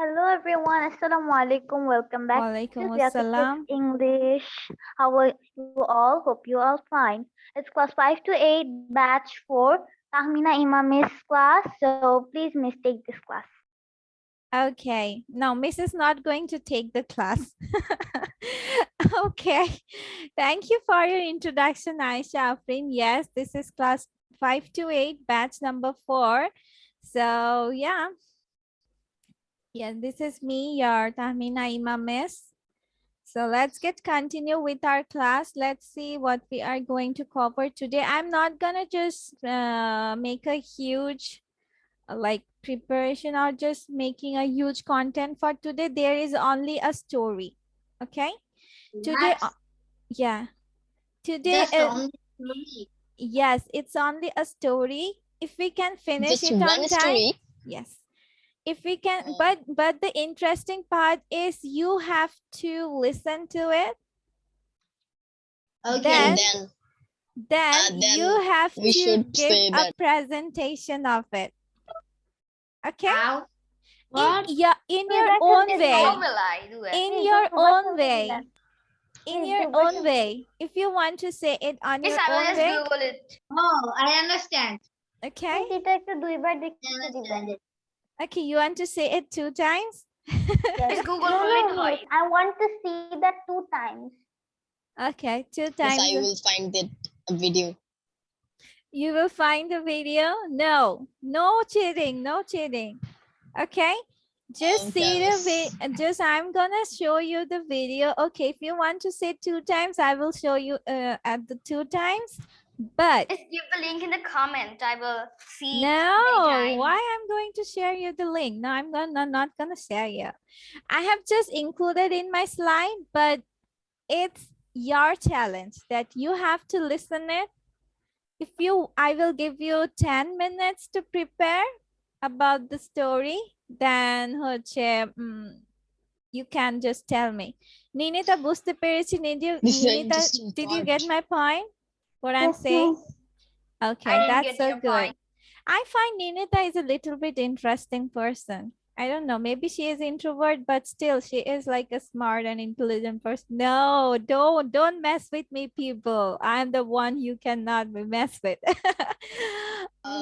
Hello everyone, Assalamu alaikum. Welcome back to Walaikum Ziyata Kids assalam. English. How are you all? Hope you all fine. It's class 5 to 8, batch 4. Tahmina Imam Miss class, so please miss take this class. Okay, now Miss is not going to take the class. Okay, thank you for your introduction, Aisha Afrin. Yes, this is class 5 to 8, batch number 4. So yeah, this is me, your Tahmina Imam Miss. So let's get continue with our class. Let's see what we are going to cover today. I'm not gonna just make a huge like preparation or just making a huge content for today. There is only a story. Okay, today That's yeah, today just only three. yes, it's only a story. If we can finish Just it on one time, story. yes, if we can. Oh. But the interesting part is you have to listen to it, Okay. then And then you then have we to should give say a that. presentation of it. Okay, How? in What? your own way, in Please your do, but own will do way, that. in Please your do, but own way. If you want to say it on Miss, your I will own just way, Google it. Oh, I understand. okay, এটা একটু দুইবার দেখতে I দিবেন। understand it. okay, you want to say it 2 times? Yes. Miss, Google No, for no, it. miss. I want to see that 2 times. Okay, 2 Yes, times. I will find that video. You will find the video. No cheating, no cheating. Okay, just Okay, see the miss. I'm gonna show you the video. Okay, if you want to say 2 times, I will show you at the 2 times. But Just give the link in the comment. I will see no, many times. why I'm going to share you the link? No, I'm not gonna share you. I have just included in my slide, but it's your challenge that you have to listen it. If you, I will give you 10 minutes to prepare about the story, then you can just tell me. Ninita বুঝতে পেরেছি, This is an Ninita, interesting did you part. get my point? What I'm Yes, saying? miss. Okay, I didn't that's get so your good. point. I find Ninita is a little bit interesting person. I don't know, maybe she is introvert, but still she is like a smart and intelligent person. No, don't mess with me, people. I'm the one you cannot be messed with.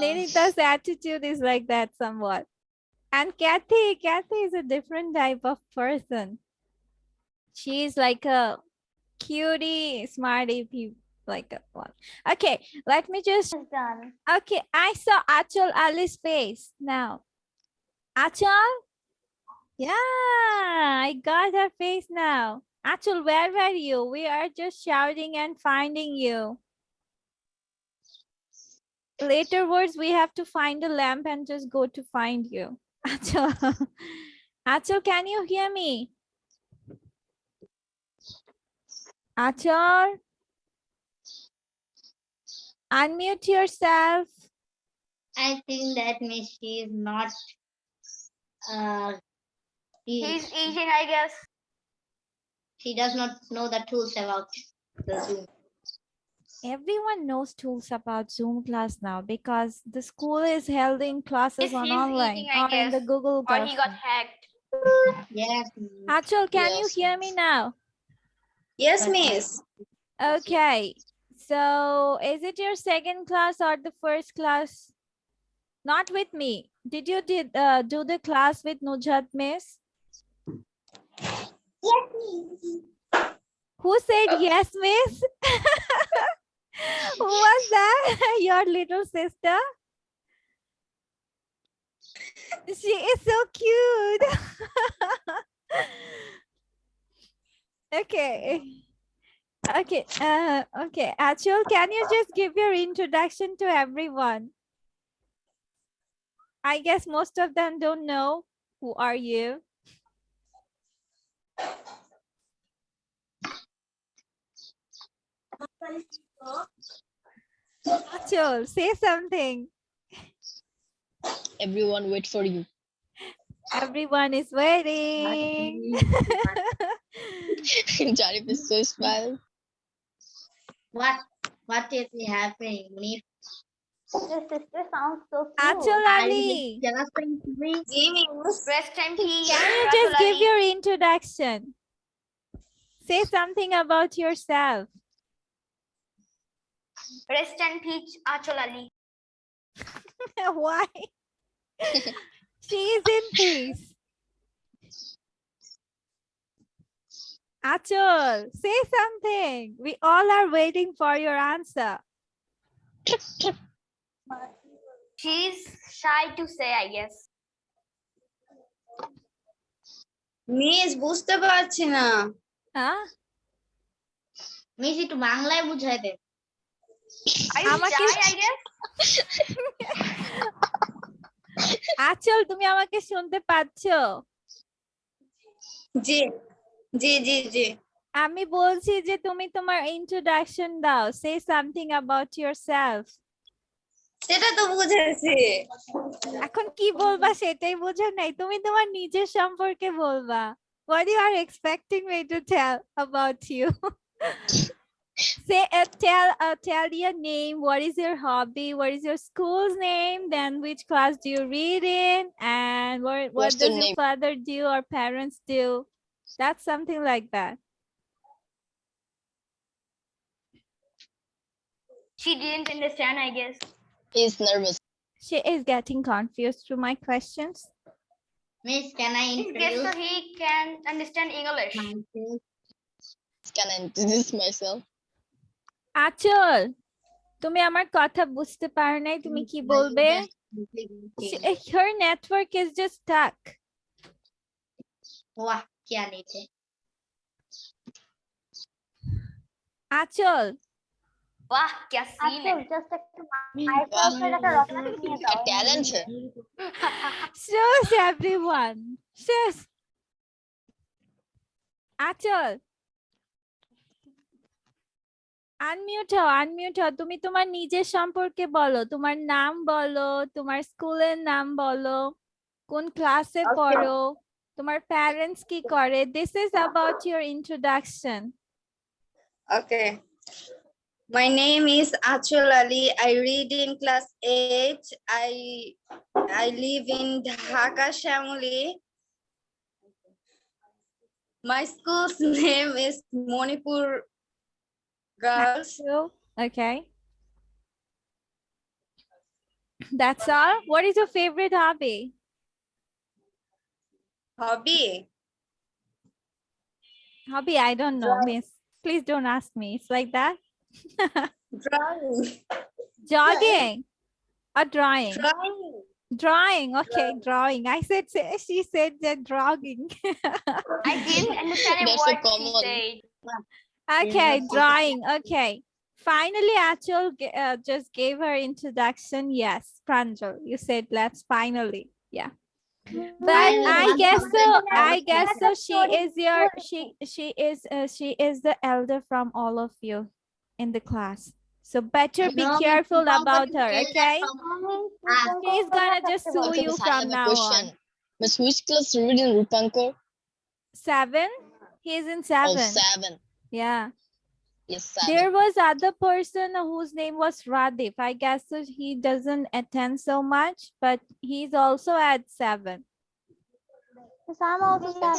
Ninita's attitude is like that somewhat. And Kathy is a different type of person. She's like a cutie, smarty people, like a one. Okay, let me just. It's done. Okay, I saw Achal Ali's face now. Achal? Yeah, I got her face now. Achal, where were you? We are just shouting and finding you. Later words, we have to find a lamp and just go to find you. Achal, Achal, can you hear me? Achal, unmute yourself. I think that means she is not. He's Asian, I guess. She does not know the tools about the Zoom. Everyone knows tools about Zoom class now because the school is holding classes Yes, on he's online eating, I or in the guess. Google Or he got Classroom. hacked. Yes. Achal, can you Yes, hear me miss. now? Yes, But miss. Okay. So is it your second class or the first class? Not with me. Did you do the class with Nujhat Miss? Yes. Who said yes, Miss? Who was that? Your little sister? She is so cute. Okay. Okay. Okay. Achal, can you just give your introduction to everyone? I guess most of them don't know. Who are you? Achal, say something. Everyone wait for you. Everyone is waiting. Jarif is so smile. What is happening, Munif? Your sister sounds so cute. Achal Ali, Just saying to me. Rest in peace. can you Achal just give Ali. your introduction? Say something about yourself. Rest in peace, Achal Ali. Why? She is in peace. Achal, say something. We all are waiting for your answer. She's shy to say, I guess. Miss বুঝতে পারছি না Huh? Miss একটু বাংলায় বুঝাই দে। Are you আমাকে shy, I guess? আচল তুমি আমাকে শুনতে পাচ্ছো? জি জি জি জি আমি বলছি যে তুমি তোমার ইন্ট্রোডাকশন দাও। Say something about yourself. সেটা তো বুঝেছি এখন কি বলবা সেটাই বুঝো নাই। তুমি তোমার নিজের সম্পর্কে বলবা। What you are expecting me to tell about you? Say tell your name, what is your hobby, what is your school's name, then which class do you read in, and what What's does your your name? father do or parents do. That's something like that. She didn't understand, I guess. He's nervous. She is getting confused through my questions. Miss can I I guess so introduce he can understand English. myself? Can I introduce myself? আচল তুমি আমার কথা বুঝতে পারো নাই, তুমি কি বলবে? Her network is just stuck. वाह क्या नीचे আচল Wow, क्या scene Achal, है. just একটু মাইক্রোফোনের একটা রকেট নিয়ে क्या দাও। talent है? shush everyone, shush. আচল আনমিউট হও। তুমি তোমার নিজের সম্পর্কে বলো, তোমার নাম বলো, তোমার স্কুলের নাম বলো, কোন ক্লাসে পড়ো, তোমার প্যারেন্টস কি করে। This is about your introduction. Okay My name is Achal Ali. I read in class 8. I live in Dhaka, Shamoli. My school's name is Manipur Girls. Okay. That's all. What is your favorite hobby? Hobby? Hobby, I don't know, miss. Please don't ask me. It's like that. Drawing. Jogging or drawing? Drawing. Drawing. Okay, drawing. She said that drawing. I didn't understand a That's so word she common. said. Okay, drawing. Okay. Finally, Achal just gave her introduction. Yes, Pranjal, you said let's finally. Yeah. But I guess so. I guess so. She is the elder from all of you in the class. So better be No, careful Miss, about Pankaj her, is okay? She's gonna just sue Okay, you Miss, I from have a now question. on. Miss, which class you read in Rupankar? 7? He's in Oh, 7. 7. Yeah. Yes, 7. There was other person whose name was Radif. I guess so he doesn't attend so much, but he's also at 7. I'm also 7. I'm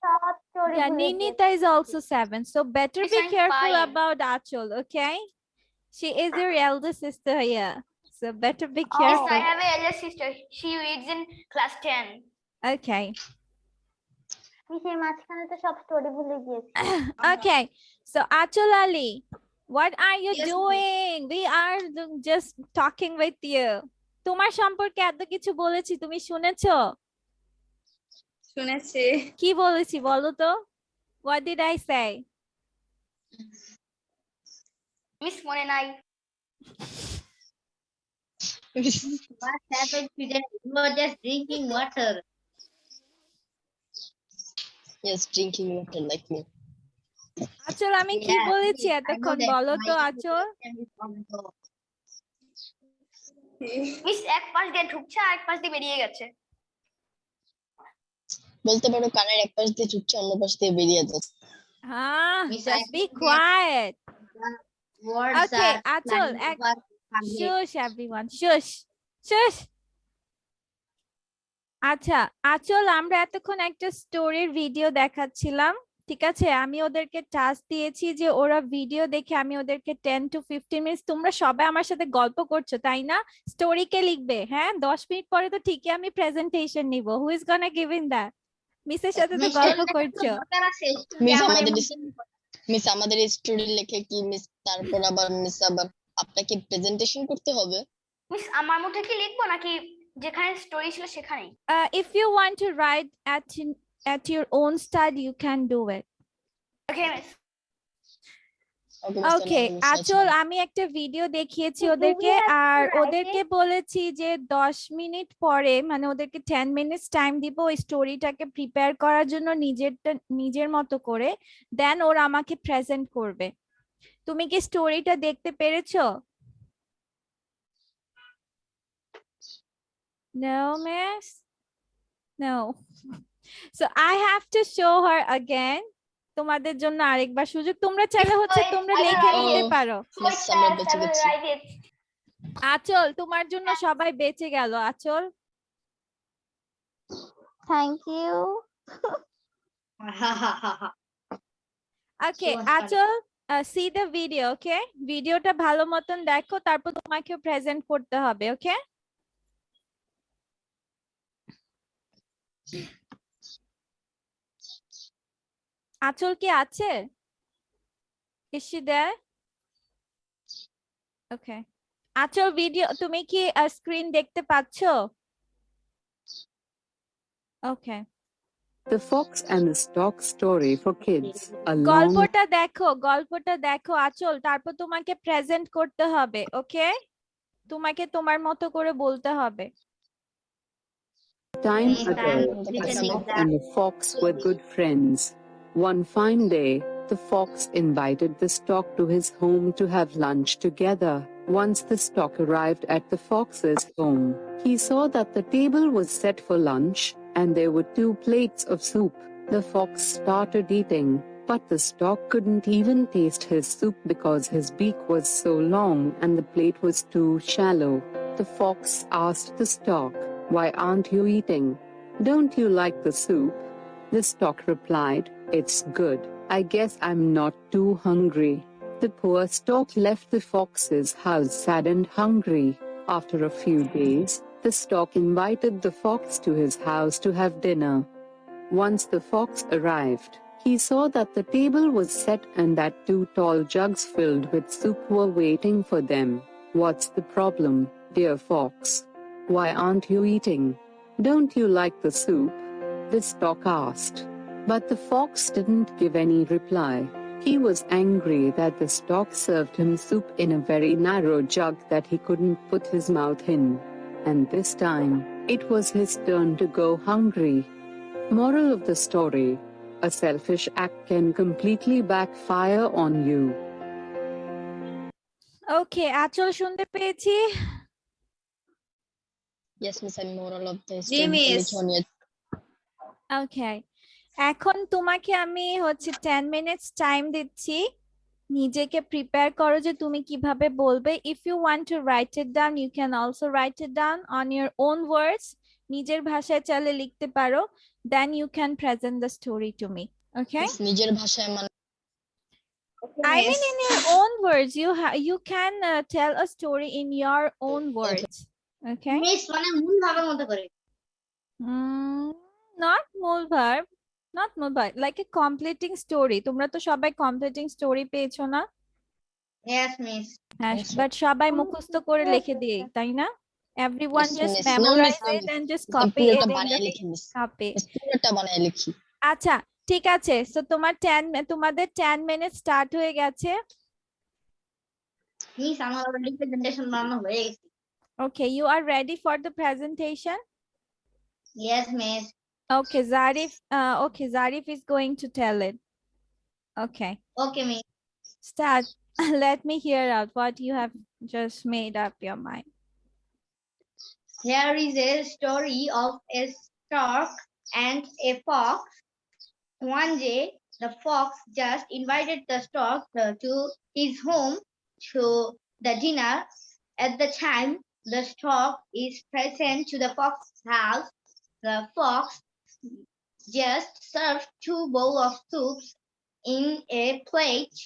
short story Yeah, ভুলে গেছি। Ninita is also 7. So better Miss, be I'm careful 5. about Achol, okay? She is your elder sister here. So better be Yes, careful. I have a elder sister. She reads in class 10. Okay. মিশের মাঝখানে তো সব story ভুলে গিয়েছি। Okay. So Achol Ali, what are you Yes, ma'am. doing? We are just talking with you. তোমার সম্পর্কে এত কিছু বলেছি, তুমি শুনেছো? শুনেছি কি বলেছি বলো তো? What did I say? Miss মনে নাই. what happened today? You were just drinking water. Yes, drinking water like me. আচল আমি কি Yeah, বলেছি I know এতক্ষণ that বলো তো my আচল? introduction is on the miss এক পাশ দিয়ে ঢুকছে আর এক পাশ দিয়ে বেরিয়ে গেছে. বলতে পারো কানের এক পাশ দিয়ে ঢুকছে অন্য পাশ দিয়ে বেরিয়ে যাচ্ছে। Ah, Miss, I just be think that- quiet. words Okay, are Achal, flying over Shush everyone. Shush. Shush. আচ্ছা আচল আমরা এতক্ষণ একটা স্টোরির ভিডিও দেখাচ্ছিলাম ঠিক আছে আমি ওদেরকে টাস্ক দিয়েছি যে ওরা ভিডিও দেখে আমি ওদেরকে 10 to 15 মিনিট তোমরা সবাই আমার সাথে গল্প করছো তাই না স্টোরি কে লিখবে হ্যাঁ 10 মিনিট পরে তো ঠিকই আমি প্রেজেন্টেশন নিব who is gonna giving that মিসের সাথে তো গল্প করছো মিস আমাদের মিস আমাদের স্টোরি লেখে কি মিস তারপর আবার মিস আবার আপনাকে প্রেজেন্টেশন করতে হবে মিস আমার মধ্যে কি লিখবো নাকি যেখানে স্টোরি ছিল সেখানেই? if you want to write at your own style you can do it okay miss. Okay আচল আমি একটা ভিডিও দেখিয়েছি ওদেরকে আর ওদেরকে বলেছি যে 10 মিনিট পরে মানে ওদেরকে 10 মিনিটস টাইম দিব ওই স্টোরিটাকে প্রিপেয়ার করার জন্য নিজের মতো করে দেন ওরা আমাকে প্রেজেন্ট করবে তুমি কি স্টোরিটা দেখতে পেরেছো No, miss. No. So I have to show her again. তোমাদের জন্য আরেকবার সুযোগ তোমরা চাইলে হচ্ছে তোমরা লিখে নিতে পারো মিস আমরা বেঁচে গেছি আচল তোমার জন্য সবাই বেঁচে গেল আচল Thank you. ওকে Sure, আচল সি দ্য ভিডিও ওকে ভিডিওটা ভালো মতন দেখো তারপর তোমাকে প্রেজেন্ট করতে হবে ওকে আচল কি আছে Is she there? Okay. আচল ভিডিও তুমি কি স্ক্রিন দেখতে পাচ্ছো? Okay. The Fox and the Stork Story for Kids. A long গল্পটা দেখো আচল তারপর তোমাকে প্রেজেন্ট করতে হবে ওকে তোমাকে তোমার মতো করে বলতে হবে time ago, a stork and a fox were good friends. One fine day, the fox invited the stork to his home to have lunch together. Once the stork arrived at the fox's home, he saw that the table was set for lunch, and there were 2 plates of soup. The fox started eating, but the stork couldn't even taste his soup because his beak was so long and the plate was too shallow. The fox asked the stork, "Why aren't you eating? Don't you like the soup?" The stork replied, "It's good. I guess I'm not too hungry." The poor stork left the fox's house sad and hungry. After a few days, the stork invited the fox to his house to have dinner. Once the fox arrived, he saw that the table was set and that 2 tall jugs filled with soup were waiting for them. "What's the problem, dear fox? Why aren't you eating? Don't you like the soup?" the stork asked. But the fox didn't give any reply. He was angry that the stork served him soup in a very narrow jug that he couldn't put his mouth in. And this time, it was his turn to go hungry. Moral of the story: a selfish act can completely backfire on you. ওকে আচল শুনতে পেয়েছি yes miss আমি moral of the G, story miss. লিখে নিয়েছি ওকে এখন তোমাকে আমি হচ্ছে 10 মিনিটস টাইম দিচ্ছি নিজেকে প্রিপেয়ার করো যে তুমি কিভাবে বলবে if you want to write it down you can also write it down on your own words নিজের ভাষায় চাইলে লিখতে পারো then you can present the story to me okay Miss, নিজের ভাষায় মানে I mean in your own words you can tell a story in your own words okay miss মানে মূল ভাবের মতো করে। not মূল verb not মূল verb like a completing story তোমরা তো সবাই completing story পেয়েছো না Yes, miss. হ্যাঁ Yes, বাট সবাই মুখস্থ করে লিখে দিয়ে তাই না everyone Yes, just miss. No, memorize miss, no, it and just miss. copy পুরোটা it in বানায় the লিখি মিস copy পুরোটা বানায় লিখি আচ্ছা ঠিক আছে সো তোমাদের 10 মিনিট স্টার্ট হয়ে গেছে মিস আমার অলরেডি প্রেজেন্টেশন বানানো হয়ে গেছে। okay you are ready for the presentation Yes, miss. okay Zarif is going to tell it okay Okay, miss. start let me hear out what you have just made up your mind Here is a story of a stork and a fox. One day, the fox just invited the stork to his home to the dinner, At the time the stork is present to the fox's house, the fox just served 2 bowls of soup in a plate.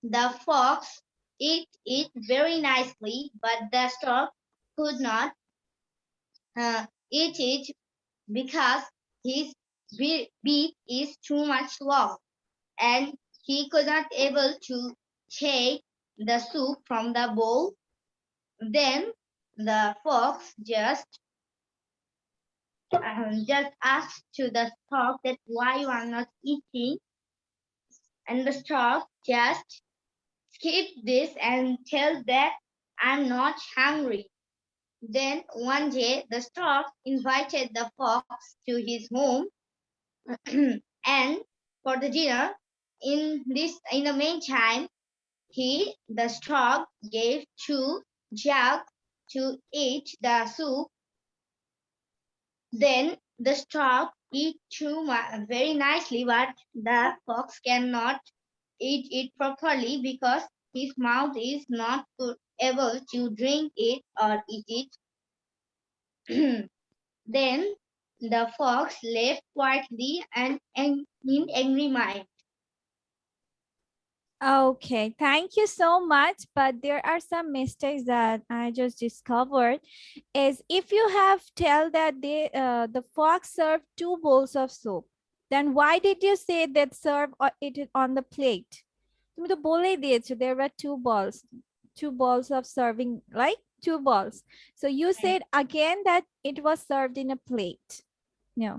The fox ate it very nicely, but the stork could not eat it because his beak is too much long, and he could not able to take the soup from the bowl. Then the fox just asked to the stork that why you are not eating, and the stork just skip this and tell that I'm not hungry. Then one day the stork invited the fox to his home and for the dinner. In the meantime, the stork gave 2 jugs to eat the soup. Then the stork eat very nicely, but the fox cannot eat it properly because his mouth is not able to drink it or eat it. Then the fox left quietly and in angry mind. Okay, thank you so much. But there are some mistakes that I just discovered. Is if you have tell that the fox served 2 bowls of soup, then why did you say that serve or eat it on the plate? তুমি তো বলেই দিয়েছো there were 2 balls of serving, like 2 balls. So you said again that it was served in a plate. No.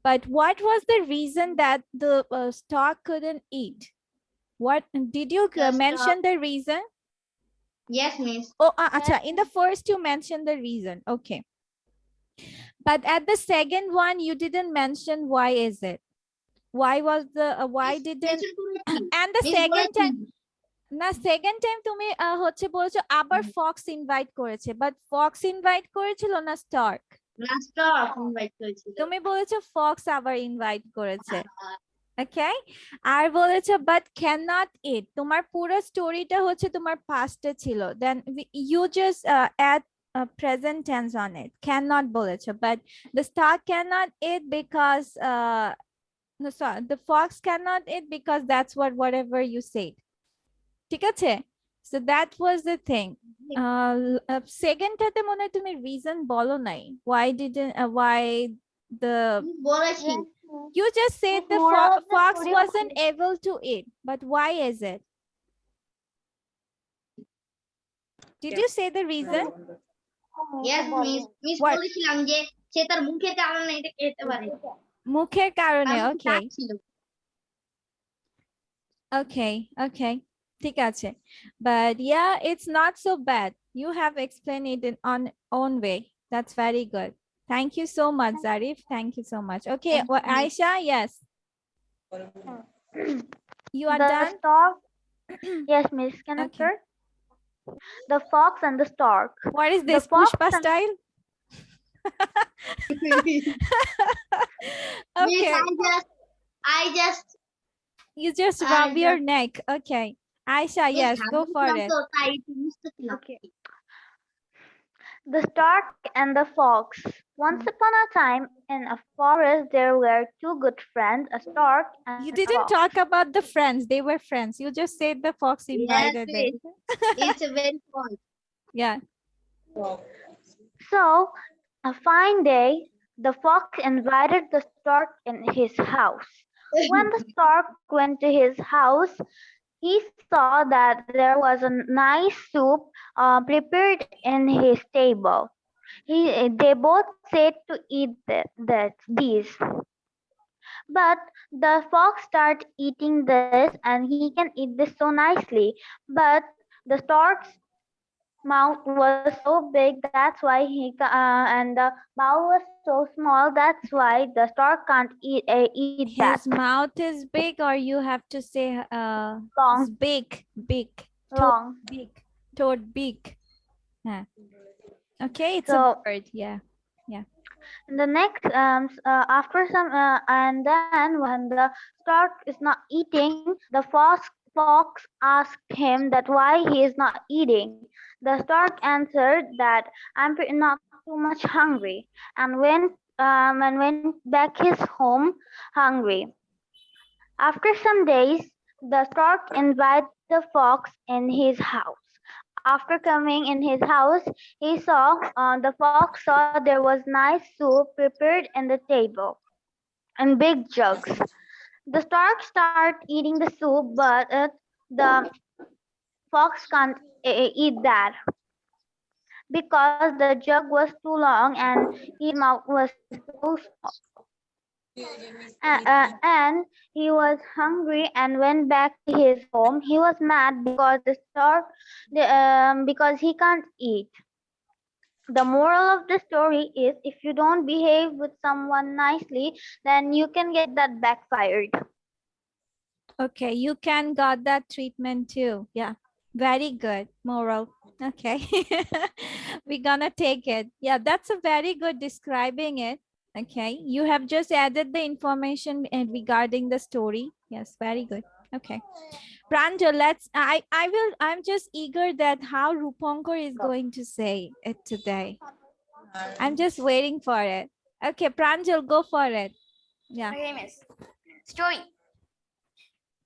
But what was the reason that the stork couldn't eat? What did you mention the reason? Yes, miss. Oh, acha, in the first you mentioned the reason. Okay. But at the second one, you didn't mention why is it? Why was the why didn't and the second time না second time তুমি হচ্ছে বলছো আবার Fox invite করেছে but Fox invite করেছিল না Starc না Starc invite করেছিল তুমি বলেছো ফক্স আবার ইনভাইট করেছে ওকে আর বলেছো বাট ক্যান নট ইট তোমার পুরো স্টোরিটা হচ্ছে তোমার পাস্টে ছিল then you just add present tense on it cannot বলেছো but the star cannot eat because no sorry the fox cannot eat because that's whatever you said ঠিক আছে so that was the thing second টাতে মনে হয় তুমি reason বলো নাই why didn't why the বলেছি you just said the fox wasn't able to eat but why is it did you say the reason yes miss বলেছিলাম যে সে তার মুখের কারণে এটা খেতে পারে মুখের কারণে okay okay ঠিক আছে but yeah it's not so bad you have explained it in on own way that's very good thank you so much Zarif thank you so much okay well, Aisha yes you are done Stork. Yes, miss. Can I Okay. start? The fox and the stork. what is The this fox pushpa and- style okay I just you just I rub your just- neck okay Aisha yes go for it Okay. The stork and the fox. Once upon a time, in a forest, there were 2 good friends, a stork and you a didn't fox. talk about the friends they were friends you just said the fox invited yes, it it's a very fun. yeah So, a fine day, the fox invited the stork in his house. When the stork went to his house, he saw that there was a nice soup prepared in his table. They both said to eat these. But the fox started eating this, and he can eat this so nicely. But the stork's mouth was so big, that's why and the bowl was so small, that's why the stork can't eat that. his mouth is big or you have to say Long. it's big Long. toward big yeah. Okay it's So- a bird yeah The next, after some, and then when the stork is not eating, the fox asked him that why he is not eating. The stork answered that not too much hungry, and went back his home hungry. After some days, the stork invited the fox in his house. After coming in his house, the fox saw there was nice soup prepared in the table in big jugs. The stork started eating the soup, but the fox can't eat that because the jug was too long and his mouth was too small. And he was hungry and went back to his home. He was mad because because he can't eat. The moral of the story is if you don't behave with someone nicely, then you can get that backfired. Okay, you can got that treatment too. Yeah, very good moral. Okay, we're gonna take it. Yeah, that's a very good describing it. Okay, you have just added the information regarding the story. Yes, very good. Okay, Pranjal, I'm just eager that how Rupankar is going to say it today. I'm just waiting for it. Okay, Pranjal, go for it. Yeah. Okay, miss. Story.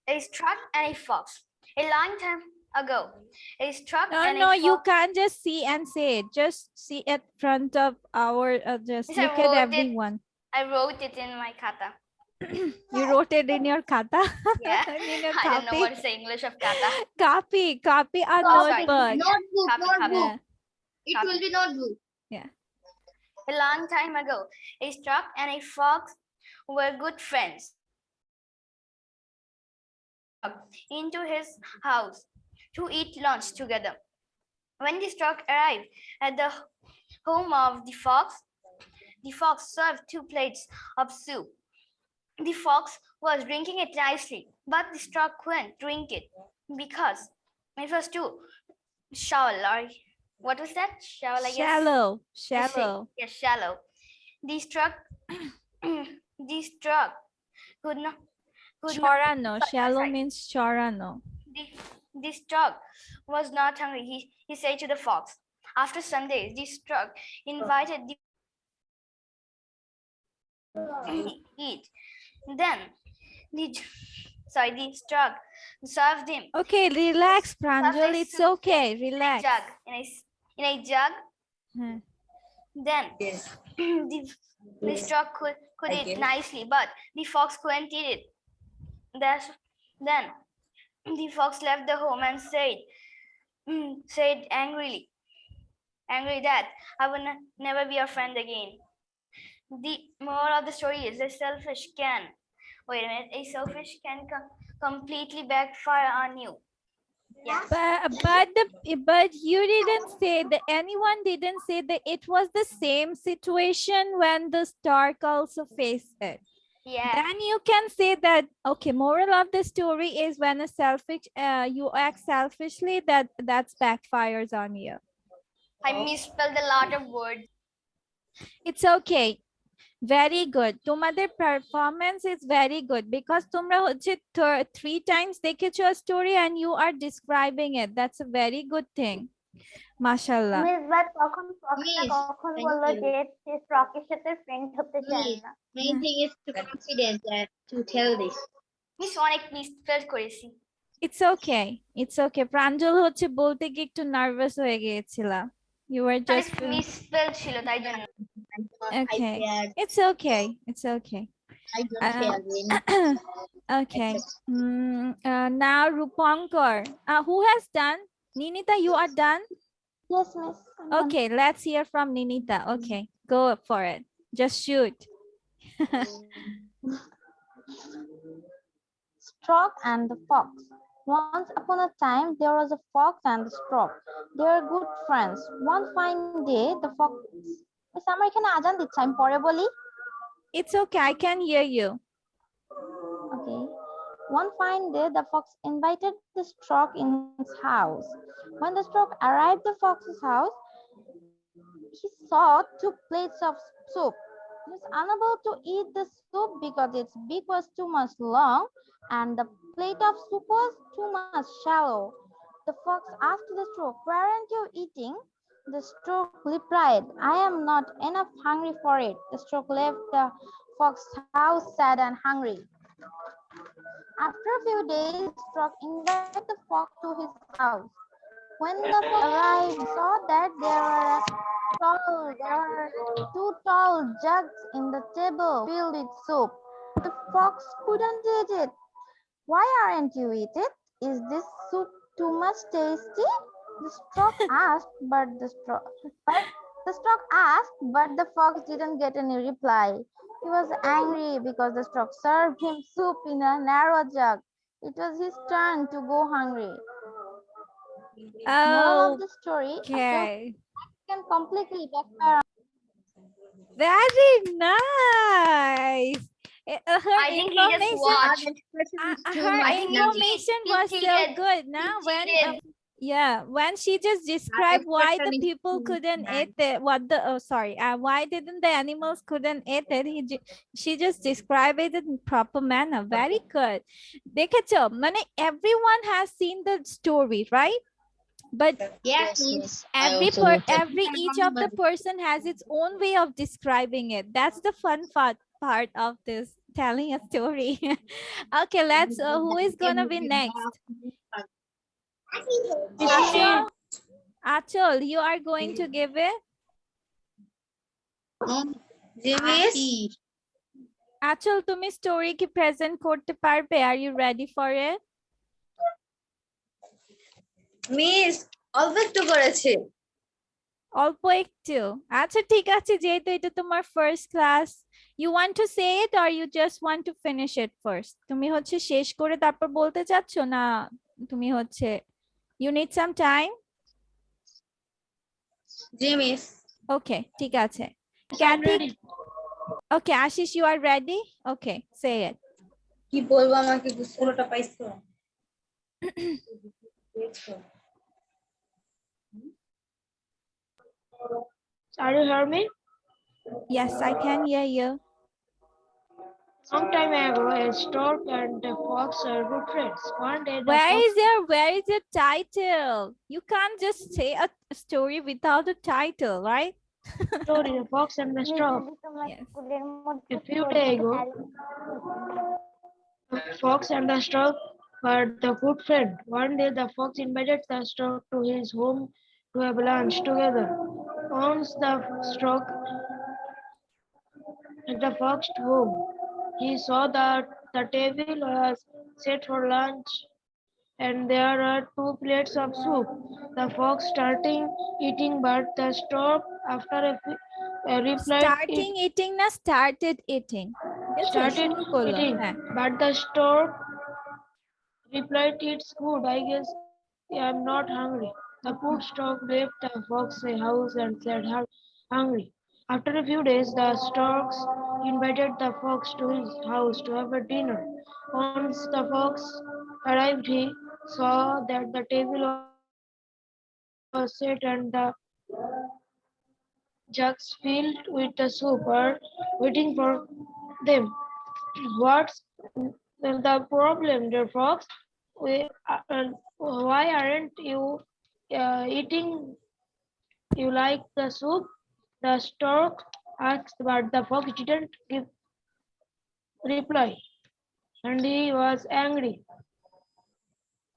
A truck and a fox. A long time ago, a truck No, and no, a you fox. can't just see and say it. Just see it front of our, just Yes, look at everyone. I wrote it in my kata. You wrote it in your kata? Yeah. In your I don't know copy? what is the English of kata. Copy a Oh, sorry. notebook. Notebook, Copy, copy. notebook. Yeah. It will be notebook. Yeah. A long time ago, a stork and a fox were good friends. Into his house to eat lunch together. When the stork arrived at the home of the fox served 2 plates of soup. The fox was drinking it nicely, but the stork couldn't drink it because it was too shallow. Or what was that? Shallow, I guess. Shallow, Yes, shallow. yes, shallow. The stork, the stork could not. Chorano. Shallow Sorry. means chorano. The stork was not hungry. He said to the fox. After some days, the stork invited the eat. Then the the stork served him Okay, relax, Pranjal. served a It's soup okay. in a Relax. jug. In a jug. Hmm. Then the stork could eat nicely, but the fox couldn't eat it. Then the fox left the home and said angry that I will never be your friend again. The moral of the story is a selfish can completely backfire on you. Yes. But you didn't say that, anyone didn't say that it was the same situation when the stork also faced it. Yeah. Then you can say that, okay, moral of the story is when you act selfishly, that's backfires on you. I misspelled a lot of words. It's okay. Very good. তোমাদের performance is very good because তোমরা হচ্ছে 3 times দেখেছো a story and you are describing it. That's a very good thing. Mashallah. Miss but তখন ফক্সটা Miss, কখন thank বললো you. যে সে ফ্রকের সাথে friend হতে চায় Miss, না? main thing is to confidence that to tell this. Miss অনেক মিসস্পেল করেছি। It's okay. It's okay. প্রাঞ্জল হচ্ছে বলতে গিয়ে একটু নার্ভাস হয়ে গিয়েছিলা. You were just মিসস্পেল ছিল তাই জন্য। okay. It's okay. It's okay. I don't care. Okay. Now Rupankar. Who has done? Ninita, you are done? Yes, miss. Okay, let's hear from Ninita. Okay, go for it. Just shoot. Stork and the Fox. Once upon a time, there was a fox and a stork. They are good friends. One fine day, the fox. Miss, আমার এখানে আজান দিচ্ছে, আমি পরে বলি। It's okay, I can hear you. Okay. One fine day, the fox invited the stork in his house. When the stork arrived at the fox's house, he saw 2 plates of soup. He was unable to eat the soup because its beak was too much long and the plate of soup was too much shallow. The The fox asked the stork, "Why aren't you eating?" The stork replied, "I am not enough hungry for it." The stork left the fox's house sad and hungry. After a few days, the stork invited the fox to his house. When the fox arrived, he saw that there were two tall jugs in the table filled with soup. The fox couldn't eat it. "Why aren't you eat it? Is this soup too much tasty?" The stork asked, but the fox didn't get any reply. He was angry because the stork served him soup in a narrow jug. It was his turn to go hungry. Moral of the story: a self Okay. can completely backfire. Very nice. Her I think he just information, watched. her I think information he was so cheated. good. Now, He when cheated. yeah, when she just described why the people couldn't eat it, why didn't the animals couldn't eat it? She just described it in proper manner. Very good. দেখেছো মানে everyone has seen the story, right? But Yes, Yes, miss. miss. I also noted. every each of the person has its own way of describing it. That's the fun part of this telling a story. Okay, let's who is gonna be next? Achal, Achal, you are going to give it. Jimmy's Achal, তুমি story কি present করতে পারবে? Are you ready for it? Miss অল্প একটু করেছে অল্প একটু আচ্ছা ঠিক আছে যেহেতু এটা তোমার first class you want to say it or you just want to finish it first তুমি হচ্ছে শেষ করে তারপর বলতে চাচ্ছ না তুমি হচ্ছে you need some time Jimmy's okay ঠিক আছে Kathy okay Ashish you are ready okay say it কি বলবো আমাকে পুরোটা পাইছো Are you hear me? yes I can hear you Some time ago, a stork and a fox are good friends. One day, the where fox is your title you can't just say a story without a title right story, the fox and the stork. yes A few days ago, the fox and the stork were the good friend. One day, the fox invited the stork to his home to have lunch together. Once the stork at the fox's home, he saw that the table was set for lunch and there are two plates of soup. The fox starting eating, but the stork, after replied, it starting eating na started eating yes started শুরু করলো eating. হ্যাঁ But the stork replied, "It's good. I guess I'm not hungry." The poor stork left the fox's house and said, "Hungry." After a few days, the storks invited the fox to his house to have a dinner. Once the fox arrived, he saw that the table was set and the jugs filled with the soup were waiting for them. What's the problem, dear fox? Why aren't you eating? You like the soup? The stork asked, but the fox didn't give reply, and he was angry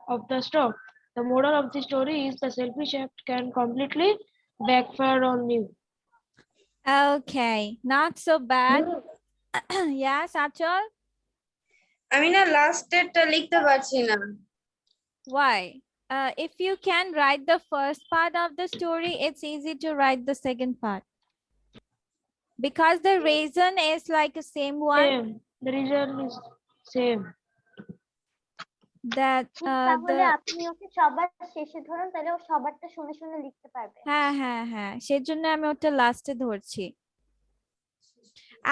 of the stork. The moral of the story is the selfish act can completely backfire on you. okay not so bad yes Achal আমি না লাস্টেরটা লিখতে পারছি না why if you can write the first part of the story it's easy to write the second part because the reason is like the same one Same. The reason is same. that তাহলে the আপনি ওকে সবার শেষে ধরুন তাহলে ও সবারটা শুনে শুনে লিখতে পারবে হ্যাঁ সেজন্য আমি ওটা লাস্টে ধরছি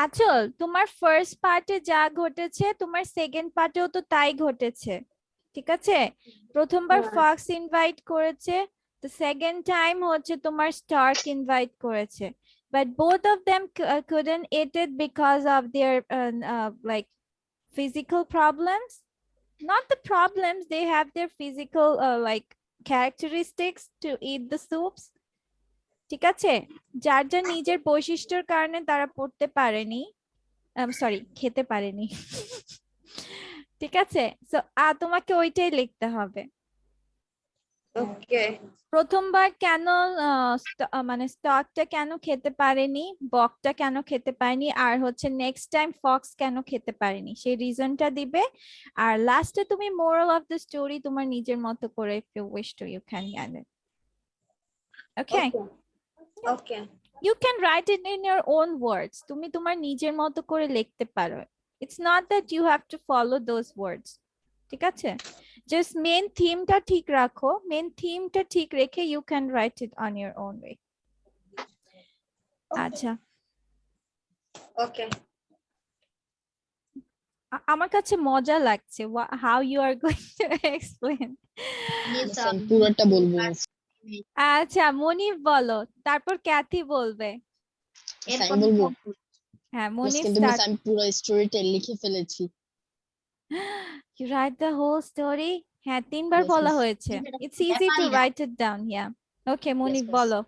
আচল তোমার ফার্স্ট পার্টে যা ঘটেছে তোমার সেকেন্ড পার্টেও তো তাই ঘটেছে ঠিক আছে প্রথমবার ফক্স ইনভাইট করেছে the second time হচ্ছে তোমার স্টার্ক ইনভাইট করেছে but both of them couldn't eat it because of their like physical problems not the problems they have their physical like characteristics to eat the soups. ঠিক আছে, যার যার নিজের বৈশিষ্ট্যের কারণে তারা পড়তে পারেনি, সরি খেতে পারেনি। ঠিক আছে, সো তোমাকে ওইটাই লিখতে হবে। ওকে। প্রথমবার কেন মানে স্টকটা কেন খেতে পারেনি, বকটা কেন খেতে পারেনি, আর হচ্ছে নেক্সট টাইম ফক্স কেন খেতে পারেনি সেই রিজনটা দিবে। আর লাস্টে তুমি মোরাল অফ দ্য স্টোরি তোমার নিজের মতো করে if you wish to you can add it. Okay, okay. you can write it in your own words. তুমি তোমার নিজের মতো করে লিখতে পারো। It's not that you have to follow those words. ঠিক আছে, just main theme টা ঠিক রাখো, main theme টা ঠিক রেখে you can write it on your own way. আচ্ছা, ওকে। আমার কাছে মজা লাগছে how you are going to explain. Miss, আমি পুরোটা বলবো। আচ্ছা, মনিফ বলো, তারপর ক্যাথি বলবে। এরপর আমি বলবো। হ্যাঁ, মিস মনিফ কিন্তু মিস স্টার্ট। আমি পুরো স্টোরিটা লিখে ফেলেছি। You write the whole story? হ্যাঁ, 3 বার Yes, বলা miss. হয়েছে। It's easy to write it down. Yeah. Okay, মনিফ miss. বলো।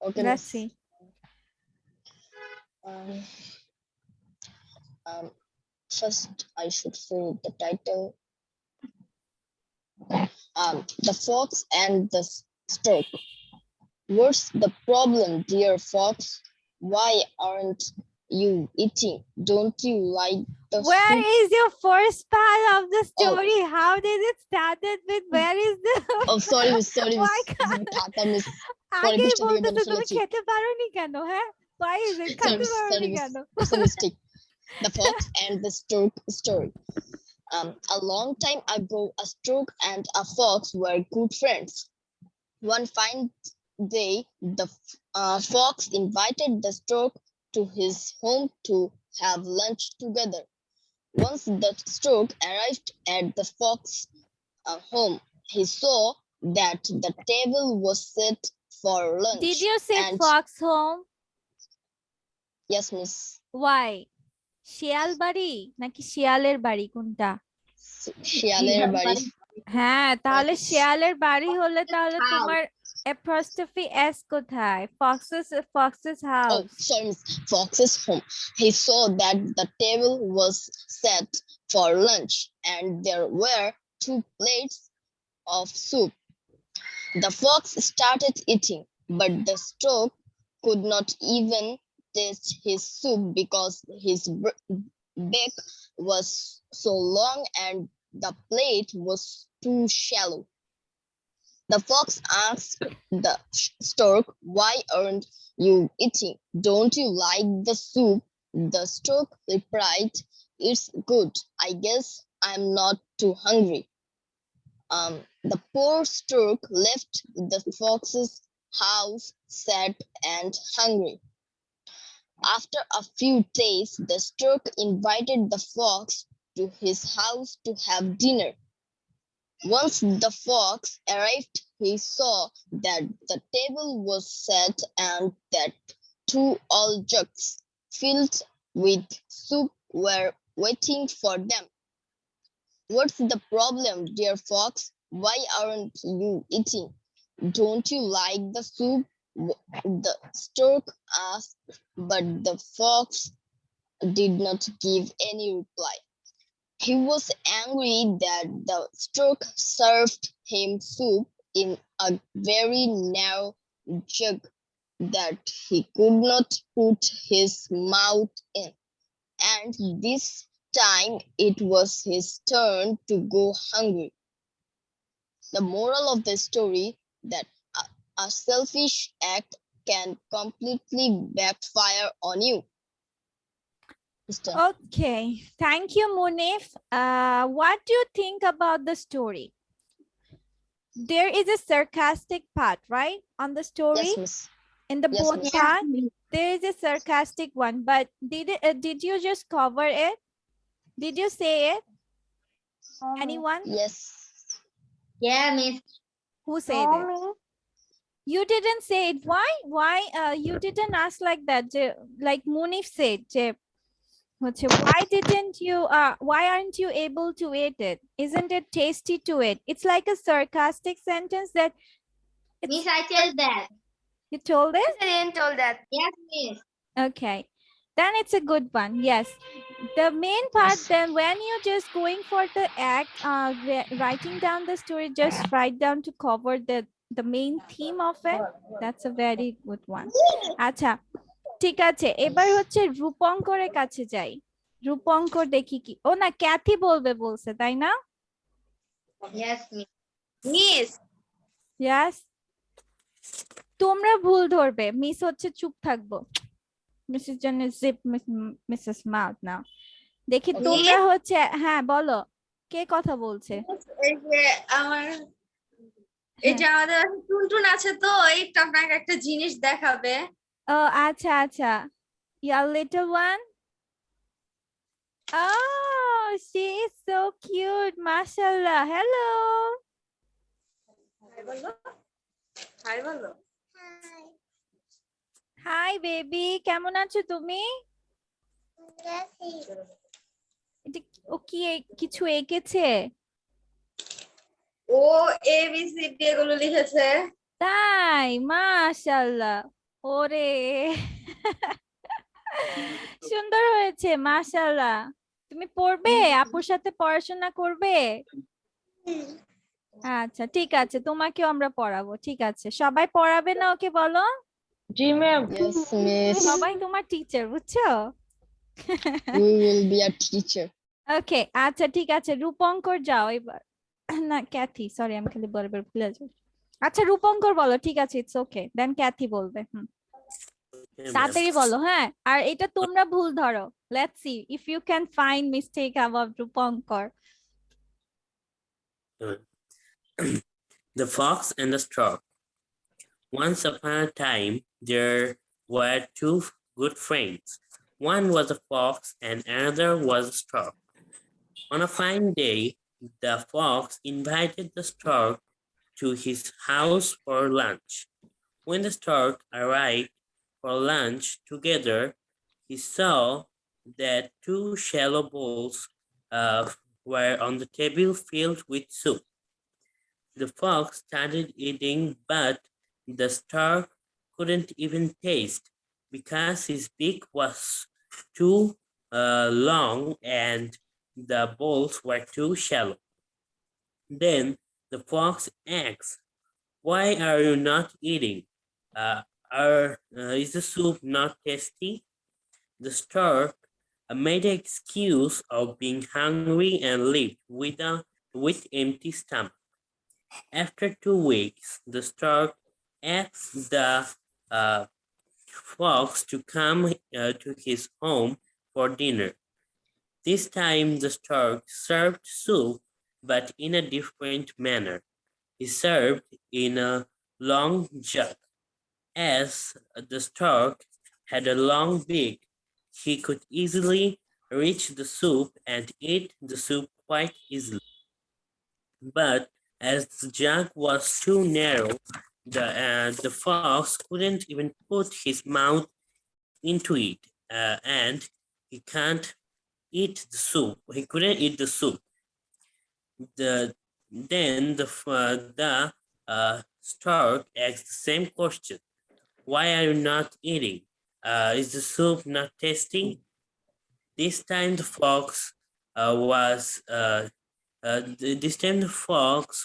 Okay, Let's miss. see. Um, first I should say the title. The fox and the stork. What's the problem, dear fox? Why aren't you eating? Don't you like the Where soup? is your first part of the story? How did it started with where is the Oh, sorry, miss. Sorry, Why miss. can't খাতা miss. পরে আগেই পৃষ্ঠা থেকে বলে বলতেছো তুমি ফেলেছি। খেতে পারোনি কেন? হ্যাঁ, why is it খেতে Sorry, পারোনি miss. কেন? It's a mistake. The fox and the stork story. A long time ago, a stork and a fox were good friends. One fine day, the fox invited the stork to his home to have lunch together. Once the stork arrived at the fox's home, he saw that the table was set for lunch. Did you say and fox home? yes, miss. Why? শিয়াল বাড়ি নাকি শিয়ালের বাড়ি কোনটা? শিয়ালের বাড়ি। হ্যাঁ, তাহলে Yes. শিয়ালের বাড়ি হলে তাহলে তোমার apostrophe s কোথায়? Fox's Oh, house. sorry, miss. Fox's home. He saw that the table was set for lunch and there were 2 plates of soup. The fox started eating, but the stork could not even taste his soup because his beak was so long and the plate was too shallow. The fox asked the stork, "Why aren't you eating? Don't you like the soup?" The stork replied, "It's good. I guess I'm not too hungry." The poor stork left the fox's house sad and hungry. After a few days, the stork invited the fox to his house to have dinner. Once the fox arrived, he saw that the table was set and that 2 old jugs filled with soup were waiting for them. "What's the problem, dear fox? Why aren't you eating? Don't you like the soup?" the stork asked, but the fox did not give any reply. He was angry that the stork served him soup in a very narrow jug that he could not put his mouth in, and this time it was his turn to go hungry. The moral of the story that a selfish act can completely backfire on you. Okay, thank you, Munif. What do you think about the story? There is a sarcastic part, right, on the story? Yes, miss. In the Yes, both miss. part, there is a sarcastic one, but did you just cover it? Did you say it? Anyone? Yes. Yeah, miss. Who said it? You didn't say it. Why? You didn't ask like that. Like Munif said, হচ্ছে why aren't you able to eat it? Isn't it tasty to eat? It's like a sarcastic sentence that Miss, I tell that. you told it. I didn't told that. Yes, Miss. Okay, then it's a good one. Yes, the main part, Yes. then when you're just going for the act, writing down the story, just write down to cover the main theme of it. That's a very good one. আচ্ছা, ঠিক আছে, এবার হচ্ছে রূপঙ্করের কাছে যাই। রূপঙ্কর দেখি কি, ও না ক্যাথি বলবে বলছে, তাই না? Yes, Miss. মিস ইয়াস, তোমরা ভুল ধরবে, মিস হচ্ছে চুপ থাকবো। মিসেস জন্য জিপ মিসেস মাউথ না। দেখি তোমরা হচ্ছে, হ্যাঁ বলো, কে কথা বলছে? এই যে আমার এই যে আমাদের বাসায় টুনটুন আছে, তো একটু আপনাকে একটা জিনিস দেখাবে। ও আচ্ছা আচ্ছা, your little one. Oh, she is so cute, mashallah. Hello. Hi বলো, হাই বলো। Hi baby, কেমন আছো তুমি? এটা ও কি কিছু এঁকেছে? ও ABCD এগুলো লিখেছে। তাই, মাশাআল্লাহ। ওরে সুন্দর হয়েছে, মাশাআল্লাহ। তুমি পড়বে, আপুর সাথে পড়াশোনা করবে? আচ্ছা ঠিক আছে, তোমাকেও আমরা পড়াবো। ঠিক আছে, সবাই পড়াবে না ওকে, বলো? জি ম্যাম। Yes, Miss. সবাই তোমার টিচার, বুঝছো? We will be a teacher. ওকে, আচ্ছা ঠিক আছে, রূপঙ্কর যাও এবার। না ক্যাথি, সরি আমি খালি বারবার ভুলে যাই। আচ্ছা রূপঙ্কর বলো, ঠিক আছে, ইটস ওকে, দেন ক্যাথি বলবে। তাড়াতাড়ি বলো, হ্যাঁ, আর এটা তোমরা ভুল ধরো। Let's see if you can find mistake about Rupankar. The Fox and the Stork. Once upon a time, there were two good friends. One was a fox and another was a stork. On a fine day, the fox invited the stork to his house for lunch. When the stork arrived for lunch together, he saw that two shallow bowls were on the table filled with soup. The fox started eating, but the stork couldn't even taste because his beak was too long and the bowls were too shallow. Then the fox asked, "Why are you not eating? Is the soup not tasty?" The stork made an excuse of being hungry and left with empty stomach. After 2 weeks, the stork asked the fox to come to his home for dinner. This time, the stork served soup, but in a different manner. He served in a long jug. As the stork had a long beak, he could easily reach the soup and eat the soup quite easily. But as the jug was too narrow, the fox couldn't even put his mouth into it, and he can't eat the soup. He couldn't eat the soup. The stork asked the same question: "Why are you not eating? Is the soup not tasty?" This time the fox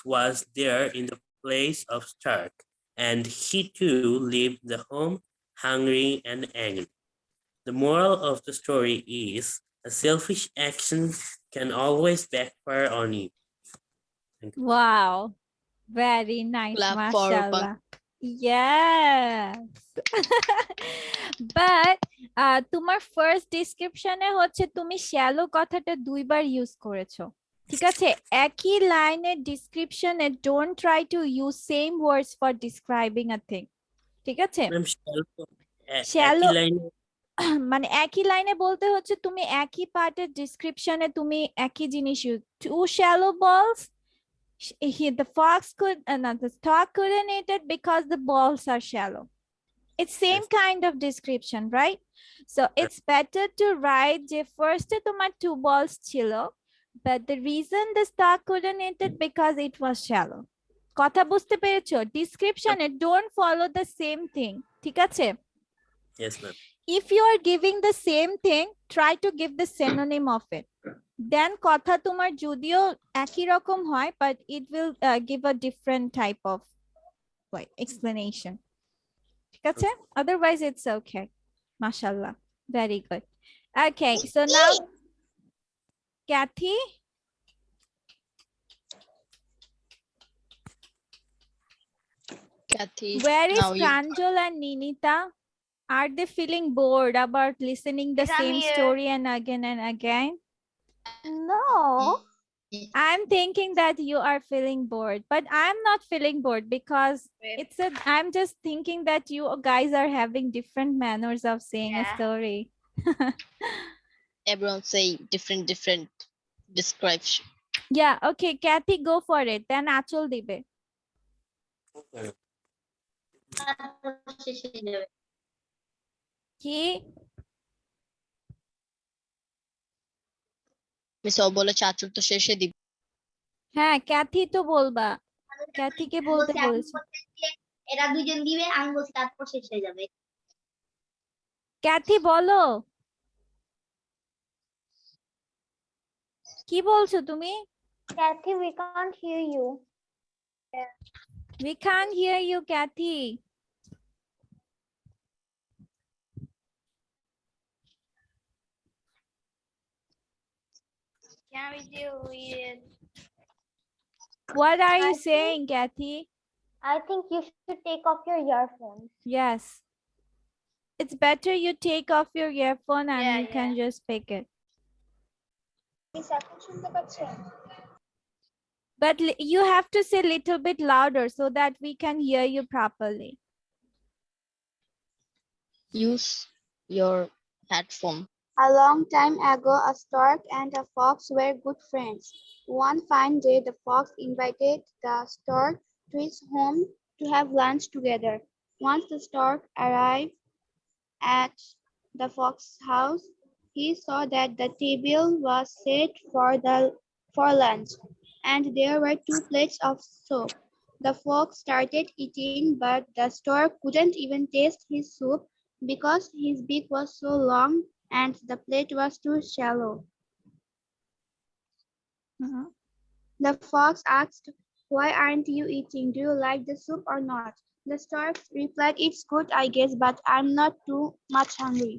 was there in the place of Stark, and he too left the home hungry and angry. The moral of the story is a selfish action can always backfire on you. Wow, very nice, Clap for mashallah. Yes. But তোমার first ডেসক্রিপশনে হচ্ছে তুমি shallow কথাটা দুইবার use করেছো। ঠিক আছে, একই লাইনের ডেসক্রিপশনে don't try to use seem words for describing a thing. ঠিক আছে, শ্যালো মানে একই লাইনে বলতে হচ্ছে তুমি একই পার্টের ডেসক্রিপশনে তুমি একই জিনিস ইউজ। টু শ্যালো বলস, the fox could not the stork couldn't eat it because the balls are shallow. It's same kind of description, right? So it's better to write যে first তোমার 2 balls ছিল, but the reason the stock couldn't eat it because it was shallow. কথা বুঝতে পেরেছো? Description don't follow the same thing. ঠিক আছে? Yes, ma'am. If you are giving the same thing, try to give the synonym of it. Then কথা তোমার যদিও একই রকম হয়, but it will give a different type of like explanation. ঠিক আছে? Otherwise it's okay. Mashallah. Very good. Okay, so now Kathy. Kathy, Where is now you. Pranjal and Ninita? Are they feeling bored about listening the Yes, I'm same here. story and again? No. I'm thinking that you are feeling bored, but I'm not feeling bored because I'm just thinking that you guys are having different manners of saying a Yeah. story. Everyone say different description. Yeah, okay, Kathy, go for it. Then Achol dibe. কি? Miss ও বলেছে আচুর তো শেষে দিব। হ্যাঁ, Kathy তো বলবা। ক্যাথিকে বলতে বলেছি। এরা দুজন দিবে, আমি বলছি তারপর শেষ হয়ে যাবে। ক্যাথি বলো। কি বলছো তুমি? Kathy, we can't hear you. We can't hear you, Kathy. Can we do it? What are you I saying, Kathy? I think you should take off your earphones. Yes. It's better you take off your earphone and Yeah, you can just pick it. But you have to say a little bit louder so that we can hear you properly. Use your headphone. A long time ago, a stork and a fox were good friends. One fine day, the fox invited the stork to his home to have lunch together. Once the stork arrived at the fox's house, he saw that the table was set for lunch, and there were 2 plates of soup. The fox started eating, but the stork couldn't even taste his soup because his beak was so long and the plate was too shallow. The fox asked, "Why aren't you eating? Do you like the soup or not?" The stork replied, "It's good, I guess, but I'm not too much hungry."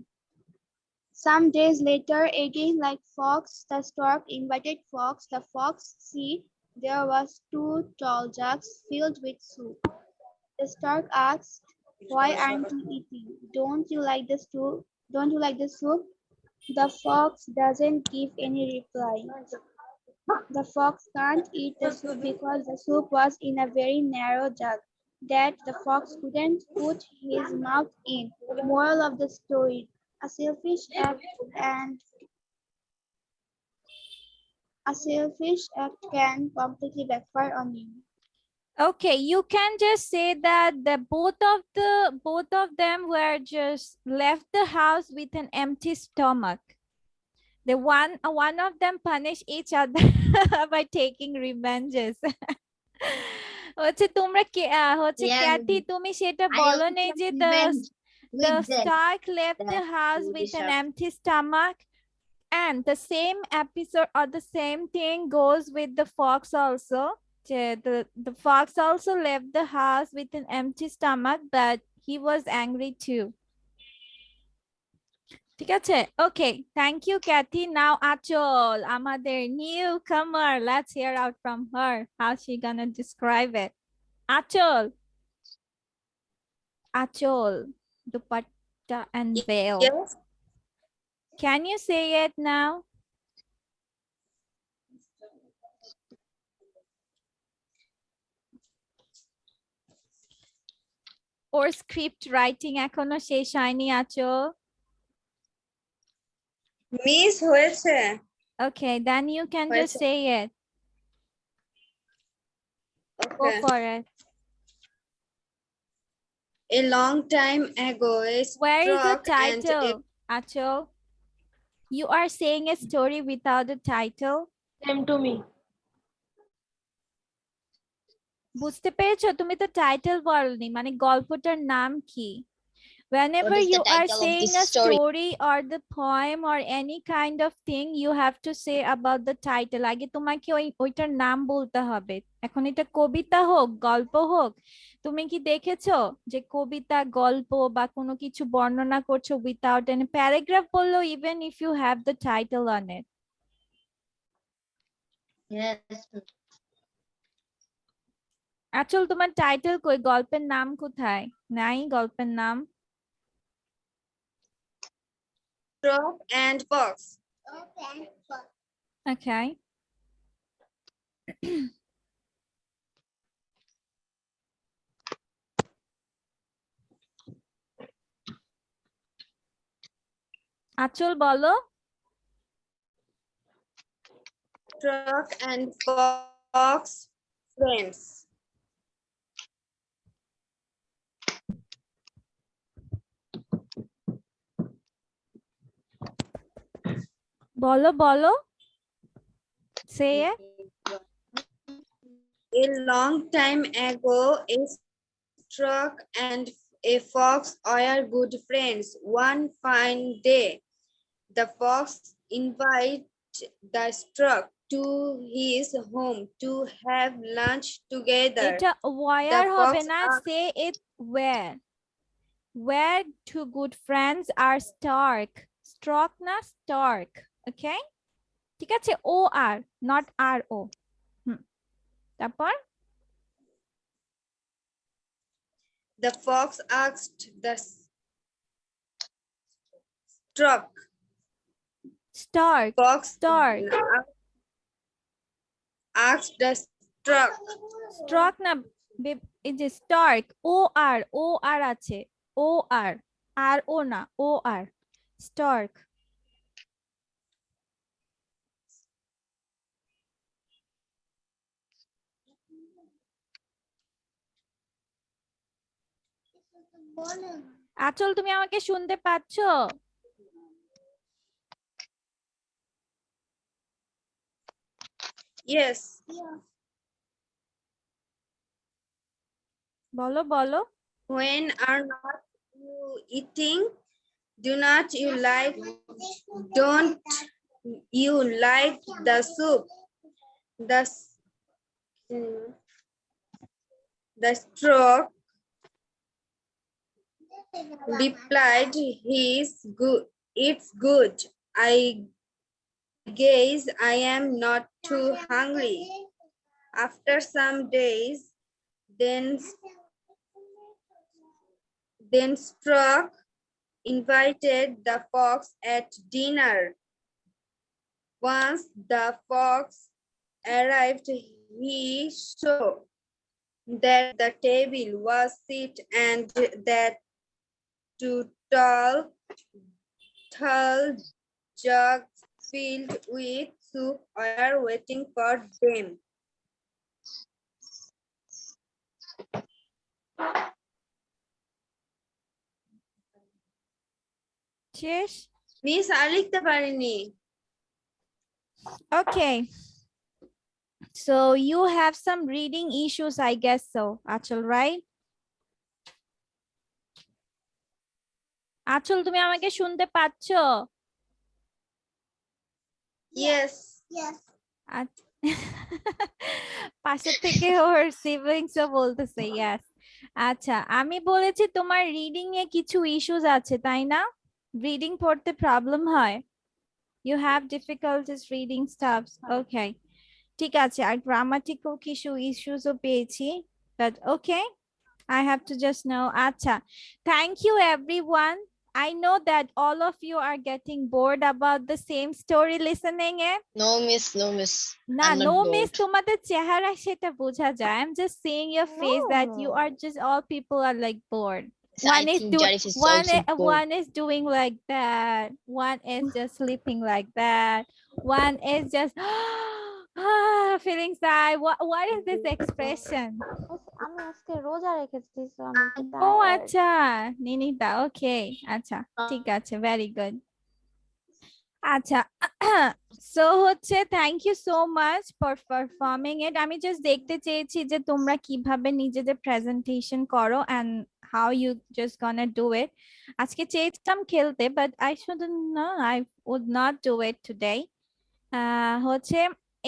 Some days later, again like fox, the stork invited fox. The fox see there was 2 tall jugs filled with soup. The stork asked, "Why aren't you eating? Don't you like the soup? Don't you like the soup?" The fox doesn't give any reply. The fox can't eat the soup because the soup was in a very narrow jug that the fox couldn't put his mouth in. Moral of the story: a selfish act can completely backfire on you. Okay, you can just say that both of them were just left the house with an empty stomach. The one of them punished each other by taking revenges. হচ্ছে তোমরা হচ্ছে Kathy তুমি সেটা বলো নেই যে the stork left the house with an empty stomach, and the same episode or the same thing goes with the fox also. The fox also left the house with an empty stomach, but he was angry too. ঠিক আছে? Okay, thank you, Kathy. Now Achol, আমাদের newcomer. Let's hear out from her. How she gonna describe it? Achol. Achol, dupatta and veil. Yes. Can you say it now? Or script writing এখনো শেষ হয়নি Achol? Miss হয়েছে। Okay, then you can just say it. Go Okay. for it. A long time ago, a Where is the stork and a title, Achal? You are saying a story without a title. Same to me. বুঝতে পেরেছো? তুমি তো title বলনি, মানে গল্পটার নাম কি? Whenever What is you the are title of saying this a story? story or the poem or any kind of thing, you have to say about the title. আগে তোমাকে ওইটার নাম বলতে হবে। এখন এটা কবিতা হোক, গল্প হোক, তুমি কি দেখেছো যে কবিতা, গল্প বা কোনো কিছু বর্ণনা করছো without any paragraph বললো, even if you have the title on it? Yes. আসল তোমার টাইটেল কই? গল্পের নাম কোথায়? নাই গল্পের নাম? stork and fox. Okay. আচল বলো। Stork and fox friends. বলো বলো। Say it. A long time ago, a stork and a fox were good friends. One fine day, the fox invited the stork to his home to have lunch together. এটা where The হবে fox না, asked, say it where. Where two good friends are stark. Stork না stark. Okay? ঠিক আছে, ও আর, not আর ও। তারপর the fox asked the stork. stark, Fox stark. asked the stork. Stork না, এই যে stark, ও আর আছে, ও আর ও না, ও আর, stark. আচল তুমি আমাকে শুনতে পাচ্ছো? Yes. বলো বলো। When are not you eating? Do not you like? Don't you like the soup? The stork replied, "He's good. It's good. I guess I am not too hungry." After some days, then stork invited the fox at dinner. Once the fox arrived, he saw that the table was set and that two tall jugs filled with soup were waiting for them. শেষ? Miss আর লিখতে পারিনি। Okay. So you have some reading issues, I guess so, Achal, right? Achal, তুমি আমাকে শুনতে পাচ্ছো? Yes. পাশে থেকে ওর siblings ও বলতেছে yes. আচ্ছা, আমি বলেছি তোমার রিডিং এ কিছু ইস্যুস আছে, তাই না? রিডিং পড়তে প্রবলেম হয়? You have difficulties reading stuffs. Okay. ঠিক আছে, আর গ্রামাটিক্যাল কিছু ইস্যুসও পেয়েছি, but okay, I have to just know. Acha. Thank you everyone. I know that all of you are getting bored about the same story listening it. No, miss. না, I'm not no bored. miss, তোমাদের চেহারা সেটা বোঝা যায়. I'm just seeing your face that you are just, all people are like bored. So I think Jarif is also bored. One is doing like that. One is just sleeping like that. One is just Feeling sigh. What is this expression? আমি আজকে রোজা রেখেছি so আমি ও tired. আচ্ছা, নিনিতা, okay, আচ্ছা, ঠিক আছে, very good. আচ্ছা, so হচ্ছে thank you so much for performing it. আমি just দেখতে চেয়েছি যে তোমরা কিভাবে নিজেদের presentation করো and how you just gonna do it. আজকে চেয়েছিলাম খেলতে, but I shouldn't know, I would not do it today. হচ্ছে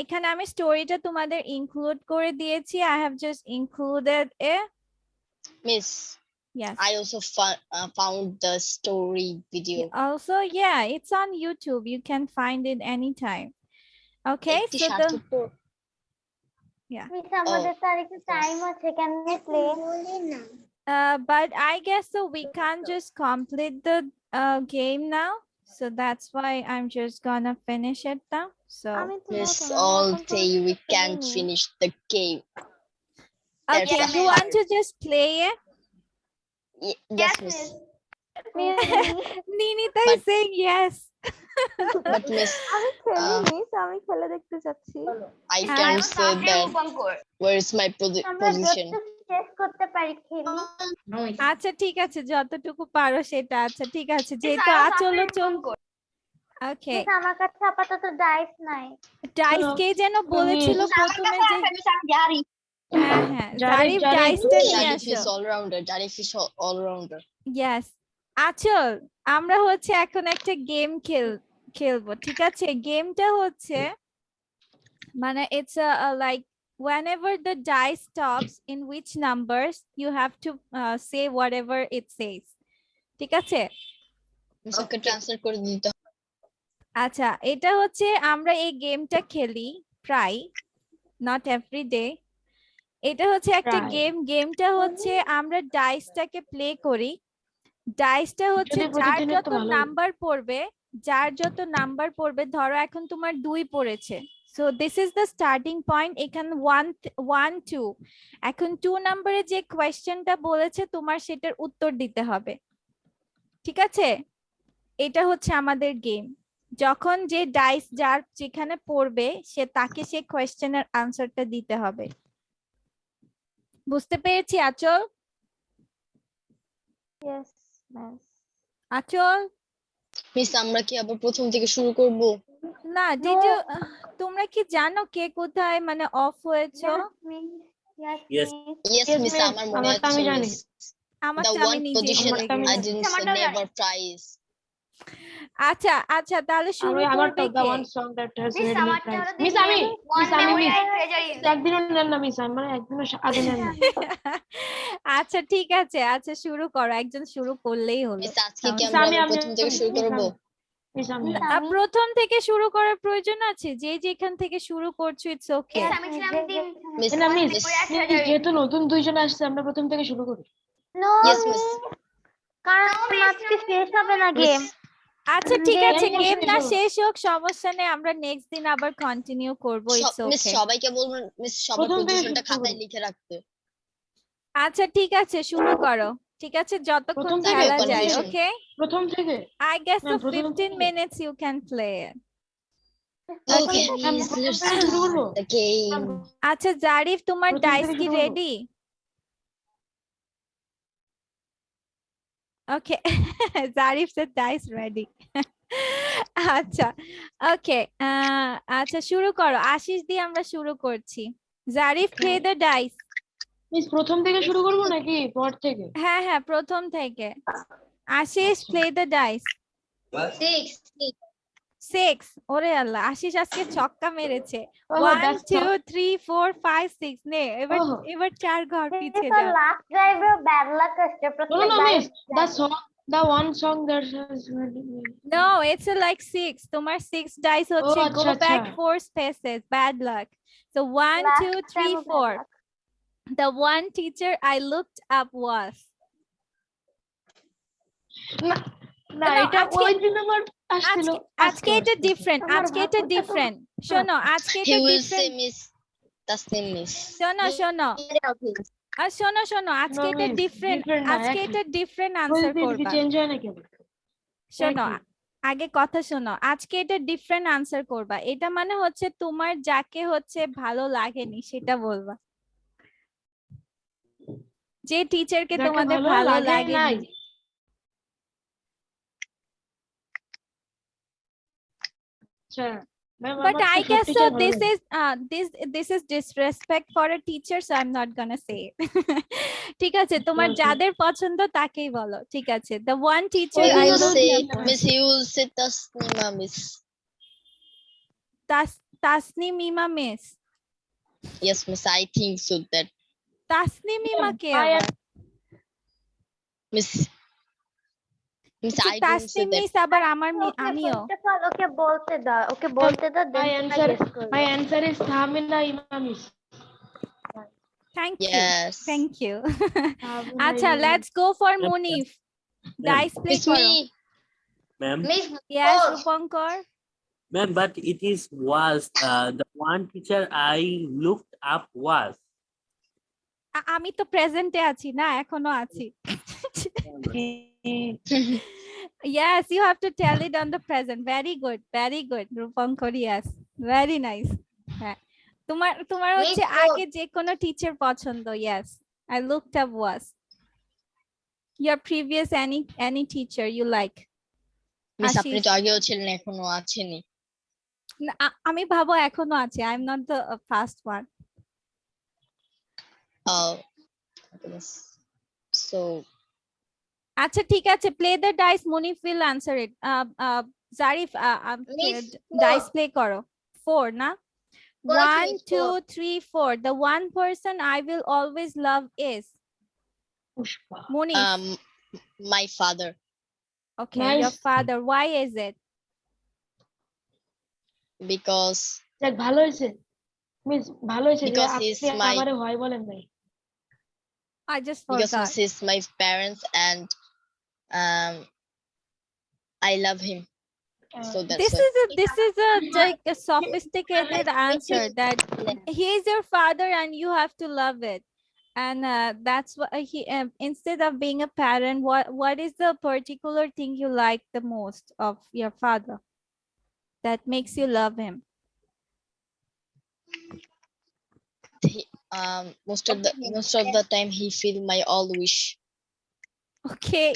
এখানে আমি স্টোরিটা তোমাদের ইনক্লুড করে দিয়েছি. I have just included it. Miss, Yes. I also found the story video. Also, yeah, it's on YouTube. You can find it anytime. Okay, একটি so the স্বার্থপর yeah. Miss আমাদের তো আরেকটু টাইম আছে, can we play? But I guess so we can't just complete the game now. So that's why I'm just gonna finish it now. So আমি তো Miss, নতুন, আমি all এখন day we পর্যন্ত can't খেলিনি। finish the game. okay, That's you the want to just play it? Yes, Miss. Ninita is But- saying yes. But Miss, আমি খেলিনি so আমি খেলে দেখতে চাচ্ছি। I can say that Pankor. where is my আমরা position? যতটুকু শেষ করতে পারি খেলি। আচ্ছা ঠিক আছে, যতটুকু পারো সেটা। আচ্ছা ঠিক আছে, যেহেতু I was আচলো suffering চল। Pankor. ওকে, মিস আমার কাছে আপাতত ডাইস নাই। ডাইস কে যেন বলেছিল প্রথমে যে হ্যাঁ হ্যাঁ জারিফ জারিফ, ডাইসটা নিয়ে Jarif আসো। is all-rounder. Jarif is all-rounder. Yes, আচল আমরা হচ্ছে এখন একটা গেম খেলবো, ঠিক আছে? গেমটা হচ্ছে মানে it's a like whenever the dice stops in which numbers you have to say whatever it says, ঠিক আছে? Miss, ওকে ট্রান্সলেট করে দিতে হবে। আচ্ছা, এটা হচ্ছে আমরা এই গেমটা খেলি প্রায়, not every day. এটা হচ্ছে একটা প্রায়। গেমটা হচ্ছে আমরা ডাইসটাকে প্লে করি। ডাইসটা হচ্ছে যদি প্রতিদিনের তো ভালোই। যার যত নাম্বার পড়বে, ধরো এখন তোমার 2 পড়েছে, so this is the starting point. এখানে 1 2, এখন 2 নম্বরে যে কোয়েশ্চেনটা বলেছে তোমার সেটার উত্তর দিতে হবে, ঠিক আছে? এটা হচ্ছে আমাদের গেম। যখন যে ডাইস যার যেখানে পড়বে সে তাকে সেই কোয়েশ্চেনের আনসারটা দিতে হবে। বুঝতে পেরেছি আচল? Yes, miss. আচল মিস, আমরা কি আবার প্রথম থেকে শুরু করব? না, তোমরা কি জানো কে কোথায় মানে অফ হয়েছো? Yes. Yes, Yes, Miss, miss. আমার মনে আমারটা আমি আছে, জানি। Miss. আমারটা The আমি one নিজে position ভুলে আমারটা আমি I গেছি। didn't আমারটাও জানি। never tries. আচ্ছা আচ্ছা, তাহলে শুরু করবে the K? one song that has Miss, made me আমারটা cry. হলো Miss, the আমি one Miss, আমি memory Miss। I treasure is একদিনও নেন না মিস, আমার একদিনও আগে নেন না। আচ্ছা ঠিক আছে, আচ্ছা শুরু করো, একজন শুরু করলেই হলো। মিস, আজকে কি সমস্যা আমরা আমি নেই। আবার প্রথম থেকে শুরু করব? মিস, আমি প্রথম থেকে শুরু করার প্রয়োজন আছে? যে যেখান থেকে শুরু করছো ইটস ওকে। Miss, আমি ছিলাম the Miss, না one miss, memory I miss, treasure is যেহেতু নতুন দুইজন আসছে আমরা প্রথম থেকে শুরু করি। No yes, Miss. কারণ আজকে শেষ হবে না গেম। আচ্ছা ঠিক Game আছে, শেষ গেম হয়ে না যাবে। শেষ হোক, সমস্যা নেই, আমরা নেক্সট দিন আবার কন্টিনিউ করব, ইটস মিস, ওকে। সবাইকে বলবেন মিস সবার প্রথম থেকে পজিশনটা শুরু খাতায় করো। লিখে রাখতে। আচ্ছা ঠিক আছে, শুরু করো, ঠিক আছে? যতক্ষণ প্রথম থেকে খেলা যায়, confusion. ওকে? প্রথম থেকে I guess so Ma'am, প্রথম 15 থেকে। minutes you can play it. Okay, Ma'am, let's প্রথম থেকে শুরু করবো? start the game. আচ্ছা জারিফ, তোমার প্রথম ডাইস থেকে কি শুরু করবো? রেডি? ওকে, জারিফ said dice ready. আচ্ছা ওকে, আচ্ছা শুরু করো। আশিস দিয়ে আমরা শুরু করছি। Zarif play the dice. Miss, প্রথম থেকে শুরু করবো নাকি পর থেকে? হ্যাঁ হ্যাঁ, প্রথম থেকে। Ashis play the dice. 6, ওরে আল্লাহ, আশিস আজকে ছক্কা মেরেছে। Oh, 1 that's 2 3 4 5 6, নে এবার Oh. এবার 4 ঘর পিছে তো যাও। লাস্ট ড্রাইভে ব্যাড লাক আসছে No, প্রত্যেকবার। miss, the one song that has made me. No, it's a like 6. তোমার 6 dice হচ্ছে আচ্ছা, go back আচ্ছা। 4 spaces, bad luck. So 1 2 3 4. The one teacher I looked up was. না, No, এটা আজকে- ওই দিন আমার আসছিল। আজকে এটা ডিফারেন্ট, আজকে এটা ডিফারেন্ট। শোনো, আজকে He এটা will say different. Miss. Tasneem Miss. শোনো শোনো, আজকে এটা ডিফারেন্ট, আজকে এটা ডিফারেন্ট আনসার করবা। চেঞ্জ হয় না কেন? শোনো, একই। আগে কথা শোনো, আজকে এটা ডিফারেন্ট আনসার করবা। এটা মানে হচ্ছে তোমার যাকে হচ্ছে ভালো লাগেনি সেটা বলবা, যে টিচারকে যাকে তোমাদের ভালো ভালো লাগে লাগেনি। নাই। আচ্ছা ম্যাম, But আমার তো I সব guess so টিচার ভালো this লাগে। is this is disrespect for a teacher, so I'm not gonna say it. ঠিক আছে, তোমার যাদের পছন্দ তাকেই বলো, ঠিক আছে? The one teacher You I will looked say, up was Miss, you will say Tasnima, Miss. Tasnima miss. Yes, Miss, I think so that Tasnima K I আবার? Miss, Miss, আচ্ছা, I don't say Tasnim that. Miss আবার আমার ওকে আমিও। First of all ওকে বলতে দাও, ওকে বলতে দাও, my দেন তোমরা answer গেস করবে। my answer is Thamina Imamis. Thank you, Yes. thank you. Thamina আচ্ছা, Imamis. let's go for Ma'am, Munif. ma'am, Dice play Miss করো। me. ma'am, Miss Yes, Rose. Rupankar. ma'am, but it is was the one teacher I looked up was. আমি তো প্রেজেন্টে আছি না, এখনো আছি। Yes, you have to tell it on the present. Very good, Rupankar, yes, very nice. হ্যাঁ, তোমার Miss হচ্ছে Rose. আগে যে কোনো টিচার পছন্দ। Yes, I looked up was your previous any teacher you like. Miss, আপনি আশিস। তো আগেও ছিলেন, এখনো আছেনই। না, আমি ভাবো এখনো আছে। I'm not the first one. Oh, yes. So, আচ্ছা ঠিক আছে, play the dice. Munif will answer it. Zarif, Miss dice Four. play করো। 4 না? Boys 1 Miss 2 Four. 3 4. The one person I will always love is Pushpa. Munif. my father, Okay, Nice. your father. Why is it? because যাক, ভালো হয়েছে miss, ভালো হয়েছে যে because he's আপনি my আমারে ভয় বলেন নাই। I just because forgot. he's my parents and I love him. So that's This why. is a like a sophisticated answer that he is your father and you have to love it. And that's what he instead of being a parent, what is the particular thing you like the most of your father that makes you love him? He, most of the time he feel my all wish. Okay,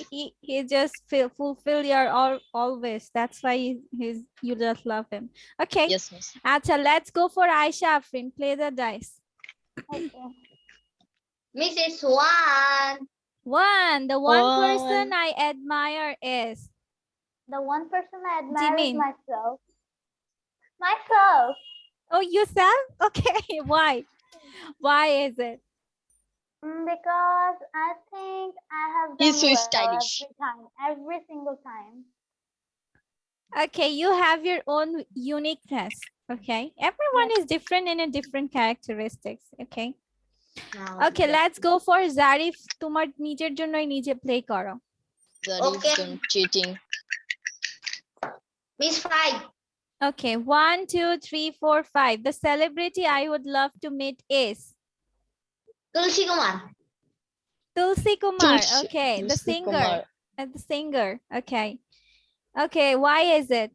he just fulfill your always, that's why you just love him. Okay, Yes, miss. acha, let's go for Aisha Afrin. Play the dice. Okay. Mrs. One. One. The one person One. I admire is The one person I admire is Jimin. myself. Myself. Oh, yourself? Okay. Why is it? Because I think I have done He's so well stylish. every time, every single time. Okay, you have your own uniqueness. Okay, everyone is different in a different characteristics. Okay. Okay, let's go for Zarif. তোমার নিজের জন্যই নিজে play করো। That Okay. is done cheating. Miss Five. Okay, 1 2 3 4 5. The celebrity I would love to meet is Tulsi Kumar. Tulsi Kumar. Tulsi- Okay, the Tulsi singer. Kumar. The singer. Okay. Okay, why is it?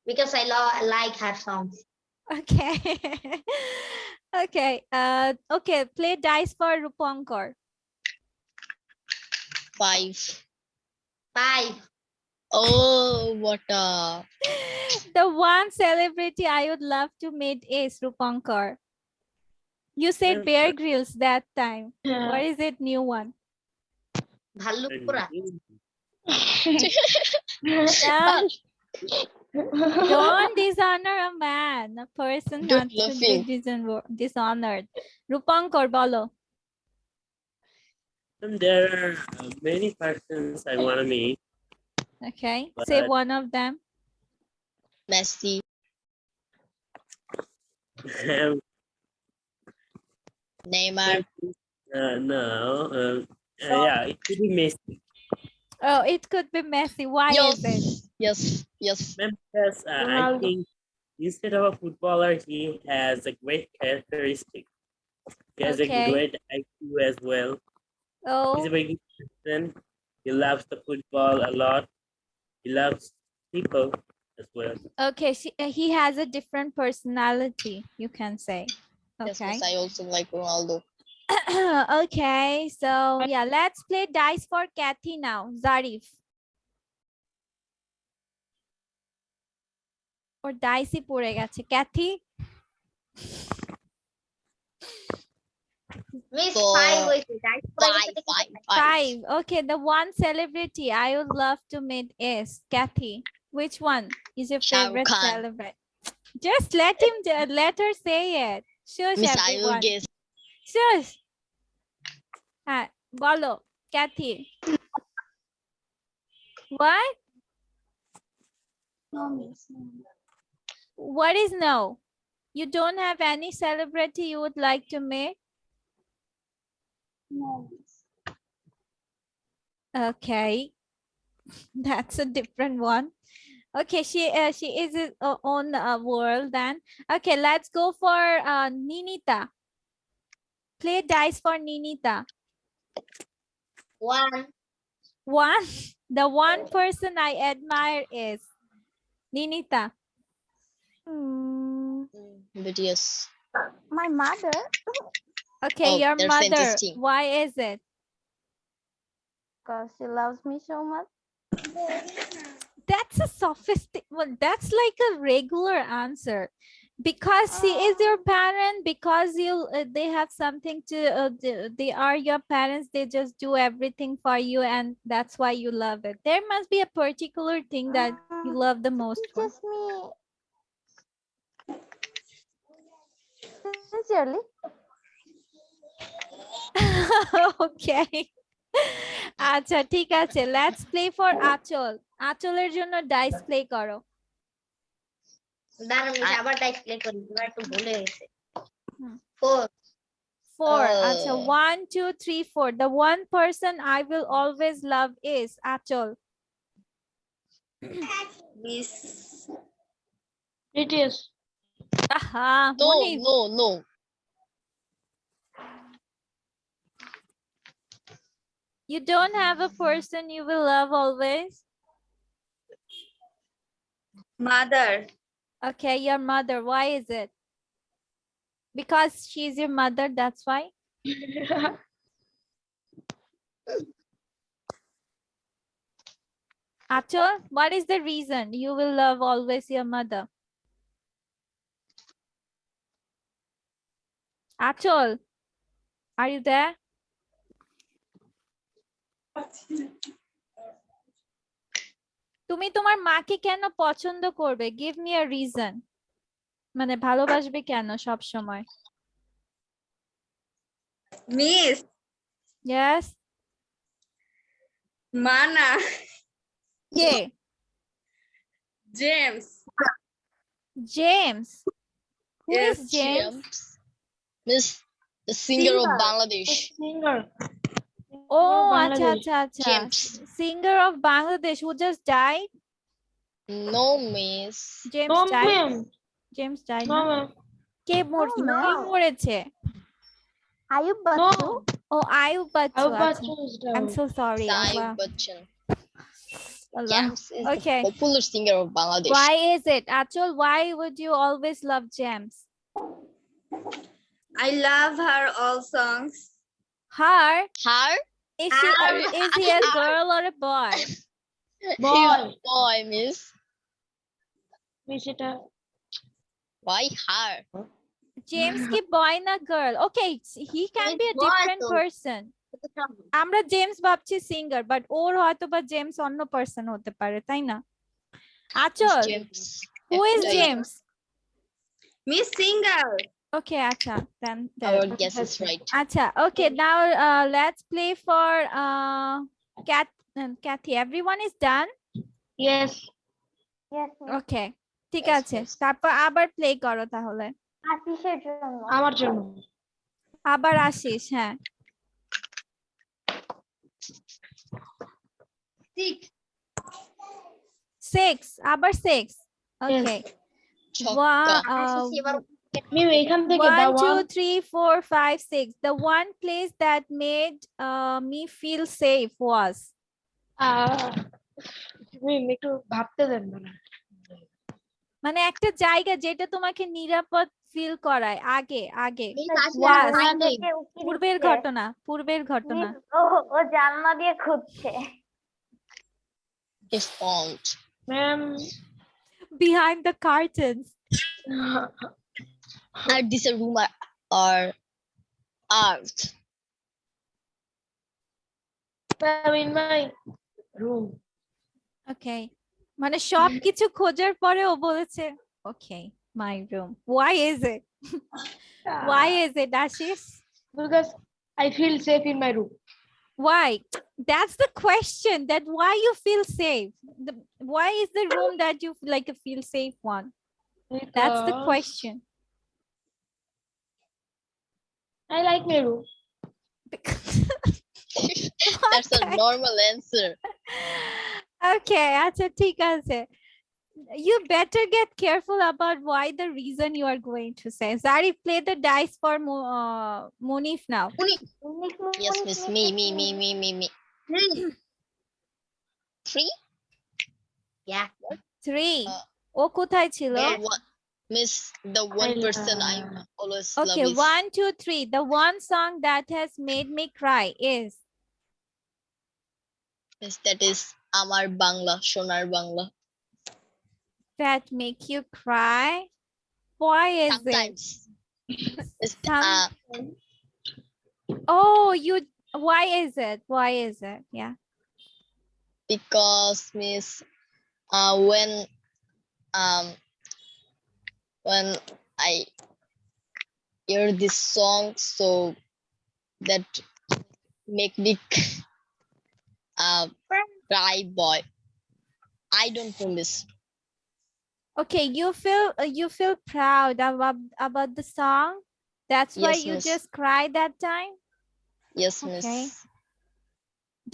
Because I like her songs. Okay. Okay. Okay, play dice for Rupankar. 5. Five. Oh, what a The one celebrity I would love to meet is Rupankar. You said Bear Grylls that time. What is it, new one? Bhallukpura. No, don't dishonor a man, a person Don't not should be laughing. dishonored. Rupankar, bolo. And there are many persons I want to meet. Okay, say But- one of them. Messi. Neymar. No. Yeah, it could be Messi. Oh, it could be Messi. Why is it? Yes. Because I Ronaldo. think instead of a footballer, he has a great characteristic. He has Okay. a great IQ as well. He's Oh, a very good person. He loves the football a lot. He He loves people as well. Okay, he has a different personality, you can say. Yes, Okay. miss. I also like Ronaldo. Okay, so yeah, let's play dice for Kathy now. Zarif. Or dice pore geche. Kathy? Miss So, 5 হয়েছে, তাই পড়ে গেছে দেখি তো। Five. Okay, the one celebrity I would love to meet is Kathy. Which one is your Shah Rukh favorite Khan. celebrity? Just let her say it. Shush, Miss, I will everyone. guess. Shush. Bolo, Kathy. What? No, miss. No, What is no? You don't have any celebrity you would like to meet? no, miss. Okay. That's a different one. Okay, she is his own world then. Okay, let's go for Ninita. Play dice for Ninita. 1 One, the one person I admire is Ninita. But yes. My mother, Okay, Oh, your that's mother. interesting. Why is it? because she loves me so much. That's a well, that's like a regular answer. Because she is your parent, because they have something to they are your parents, they just do everything for you, and that's why you love it. There must be a particular thing that you love the She most for. teaches me sincerely. Okay. আচ্ছা ঠিক আছে, let's play for আচল। আচলের জন্য dice play করো। দাঁড়ান miss আবার dice play করি, এবার একটু ভুলে গেছে। হুম। 4 Four. Achal. 1, 2, 3, 4. The one person I will always love is Achal. Miss BTS. Aha, No, Munif. no. You don't have a person you will love always? mother. Okay, your mother. Why is it? Because she's your mother, that's why? Achal, what is the reason you will love always your mother? Achal, are you there? তুমি তোমার মাকে কেন পছন্দ করবে? Give me a reason. মানে ভালোবাসবে কেন সব সময়? Miss Yes. Mana. K? James. James. Who Yes, is James? Miss, the singer of Bangladesh. Singer. Oh, Bangladesh. acha. James. Singer of Bangladesh who just died? No, miss. James No, died? ma'am. James died No, না? ma'am. কে মরেছে? Ayub No. Bachchu. Oh, Ayub Bachchu. Ayub আচ্ছা। Bachchu is I'm down. so sorry. Sai Allah. Bachchan. Allah. James is Okay. the popular singer of Bangladesh. Why is it? Achal, why would you always love James? I love her all songs. Her? Her? Is he a girl or a boy? Boy. Boy, miss. Miss এটা Why her? James কি boy না girl? Okay, he can be a boy different তো। person. আমরা James ভাবছি singer, but ওর হয়তো বা James অন্য person হতে পারে, তাই না? আচল, James. who is FYI. James? Miss Singer. Okay, acha, then Our guess is right. acha, okay, now let's play for Kathy. Everyone is done? Yes. Yes, Okay, ঠিক Yes, আছে, yes. তারপর আবার প্লে করো তাহলে। আশিসের জন্য। আমার জন্য। আবার আসিস, হ্যাঁ। 6, আবার 6. Okay. মিম এখান থেকে 1, 2, 3, 4, 5, 6. The one place that made me feel safe was? একটু ভাবতে দেন না। মানে একটা জায়গা যেটা তোমাকে নিরাপদ ফিল করায় আগে আগে Miss, was জানলা দেখে উকি পূর্বের দিচ্ছে। ঘটনা পূর্বের ঘটনা মিস, ও জানলা দিয়ে খুঁজছে। He found. Ma'am behind the curtains Are this a room or art? Ma'am in my room. okay মানে সবকিছু খোঁজার পরে ও বলেছে okay my room why is it Ashish Because I feel safe in my room. why that's the question that why you feel safe why is the room that you like a feel safe one that's the Because question I like my room. That's a normal answer. okay আচ্ছা ঠিক আছে you better get careful about why the reason you are going to say Zari play the dice for Munif now Yes, miss. Me. 3? Yeah. 3 Uh, ও কোথায় ছিল The one, miss, the one person I always love okay is 1 2 3 the one song that has made me cry is miss, that is Amar Bangla, Shonar Bangla. that make you cry why is it Sometimes. It's, Some- oh you why is it yeah because miss, when I hear this song, so that make me cry, boy. I don't know, miss. okay you feel proud about the song that's why Yes, you miss. just cry that time Yes, okay miss.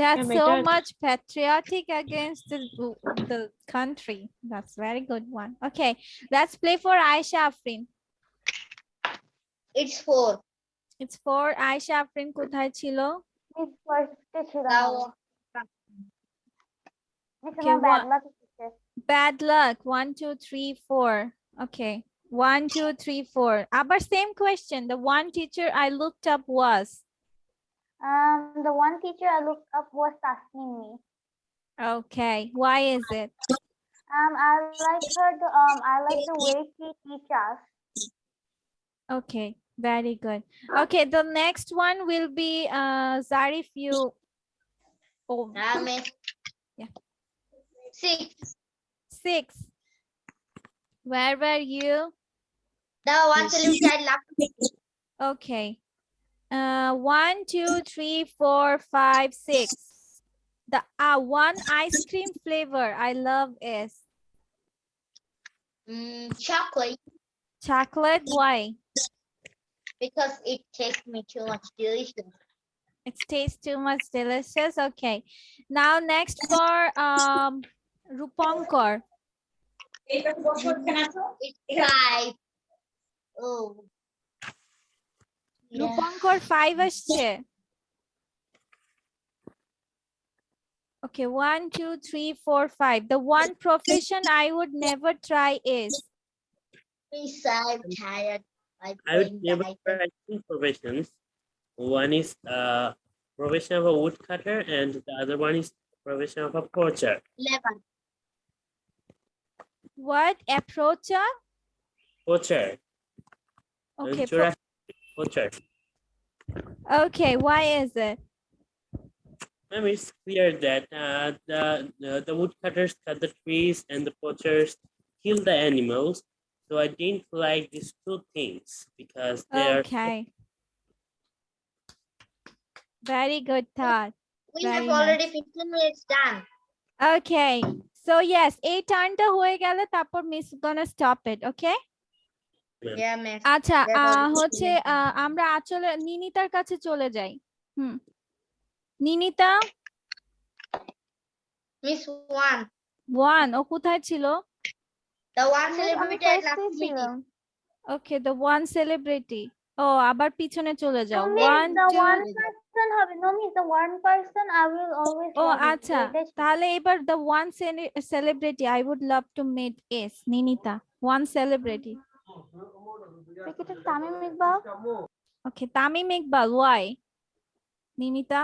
that's Yeah, so my dad. much patriotic against the country that's very good one okay let's play for Aisha Afrin It's 4. it's for Aisha Afrin কোথায় ছিল miss ফার্স্টে ছিল না। Now, miss Okay, আমার bad one- lakh হচ্ছে। bad luck 1 2 3 4 okay 1 2 3 4 abar same question the one teacher I looked up was The one teacher I looked up was Tasnimi. okay why is it I like her. I like the way she teaches us. okay very good okay the next one will be Zarif you oh Miss. Yeah. 6. 6 where were you The one celebrity I love. okay 1 2 3 4 5 6 the one ice cream flavor I love is Chocolate, chocolate why because it tastes me too much delicious. it tastes too much delicious okay now next for Rupankar It's 5. Oh. Yeah. Rupankar 5 আসছে okay 1 2 3 4 5 the one profession I would never try is Miss, I'm tired. I would never try 2 professions. One is profession of a woodcutter, and the other one is profession of a poacher. 11. what approacher Poacher. okay Poacher. okay why is it I mean, it's clear that the woodcutters cut the trees and the poachers kill the animals. So I didn't like these 2 things because they are okay very good thought We Very have already nice. 15 minutes done. okay so yes এই টার্নটা হয়ে গেলে তারপর miss gonna stop it okay Yeah, miss. আচ্ছা We have already হচ্ছে 15 minutes. আমরা আসলে নিনিতার কাছে চলে যাই নিনিতা Miss 1. 1 ও কোথায় ছিল The one Miss, আমি celebrity I love ফার্স্টে meeting. ছিলাম। okay the one celebrity ও আবার পিছনে চলে যাও Miss, 1 the 2 one person হবে no means the one person I will always O love you আচ্ছা, এটাই ছিল। তাহলে এবার the one celebrity I would love to meet is Ninita. One celebrity. Cricketer Tamim Iqbal. Okay, Tamim Iqbal. Why? Ninita?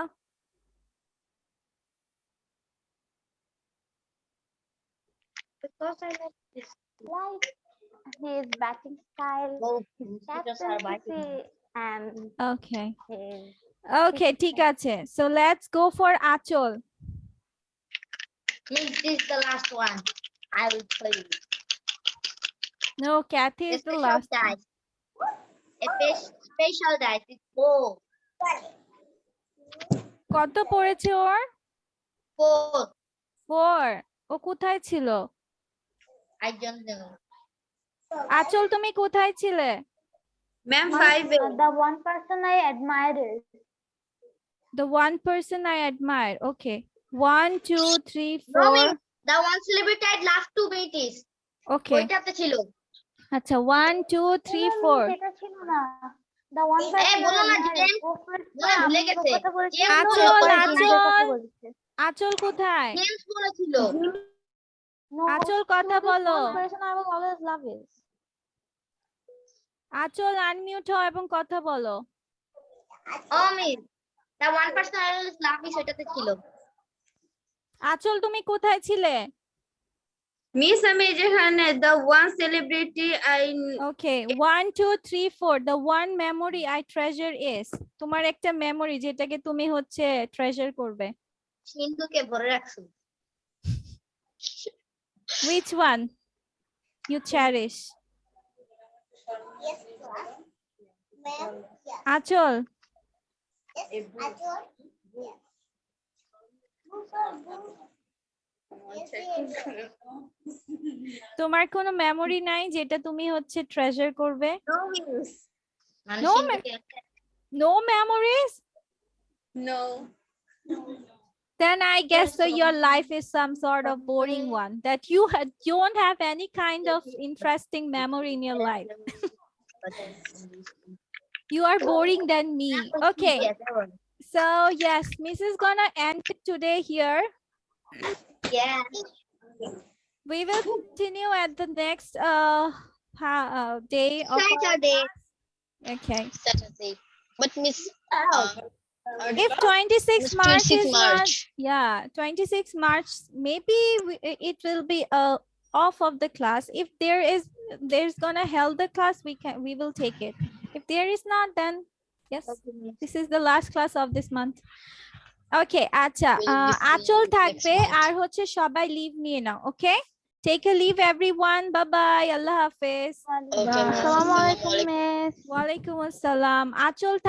Because I like this. Like his batting style, Oh, his mosquitoes are biting. captaincy, and Okay. his Okay, ঠিক আছে. So let's go for Achol. Means this is the last one. I will play. No, Kathy A is the special last one. dice. Special dice. It's 4. কত পড়েছে ওর? 4. 4. ও কোথায় ছিল? I don't know. আচল তুমি কোথায় ছিলে? Ma'am, one, 5. the one person I admired is The one person I admire. Okay. 1, 2, 3, No 4. means the one celebrity I'd love to meet is. Okay. ওইটাতে ছিল। আচ্ছা 1, 2, 3, no 4. means এটা ছিল না the one এই person I বলো না admired gen, ও first বলো ভুলে আমির গেছে। কথা বলেছে জেন আচল, বলো, পরে আচল। জিনের কথা বলেছে আচল কোথায়? জেমস বলেছিল। no আচল to কথা this বলো। one person I will always love is আচল আনমিউট হও এবং কথা বলো। ও miss the one person I always love is ওইটাতে ছিল। আচল তুমি কোথায় ছিলে? Miss আমি যেখানে the one celebrity I Okay, 1, 2, 3, 4. The one memory I treasure is. তোমার একটা মেমোরি যেটাকে তুমি হচ্ছে ট্রেজার করবে। সিন্ধুকে ভরে রাখছো। Which one you cherish? আচল তোমার কোনো মেমোরি নাই যেটা তুমি হচ্ছে ট্রেজার করবে? No miss মানে No সিন্ধুকে No memories? no. Then I guess so your life is some sort of boring one that you don't have any kind of interesting memory in your life. You are boring than me. Okay. So yes, Miss is gonna end it today here. Yeah. We will continue at the next day of Saturday. Okay. Saturday. But Miss, If 26 Miss March 26 is not, March. yeah, 26 March, maybe it will be off of the class. If there's gonna held the class, we will take it. If there is not, then yes, this is the last class of this month. Okay, acha, We'll be seeing achol next থাকবে month. আর হচ্ছে সবাই leave নিয়ে নাও, okay? Take a leave everyone. Bye bye. Allah Hafiz. Okay, Miss. Assalamualaikum, Miss. Walaikum assalam. Achol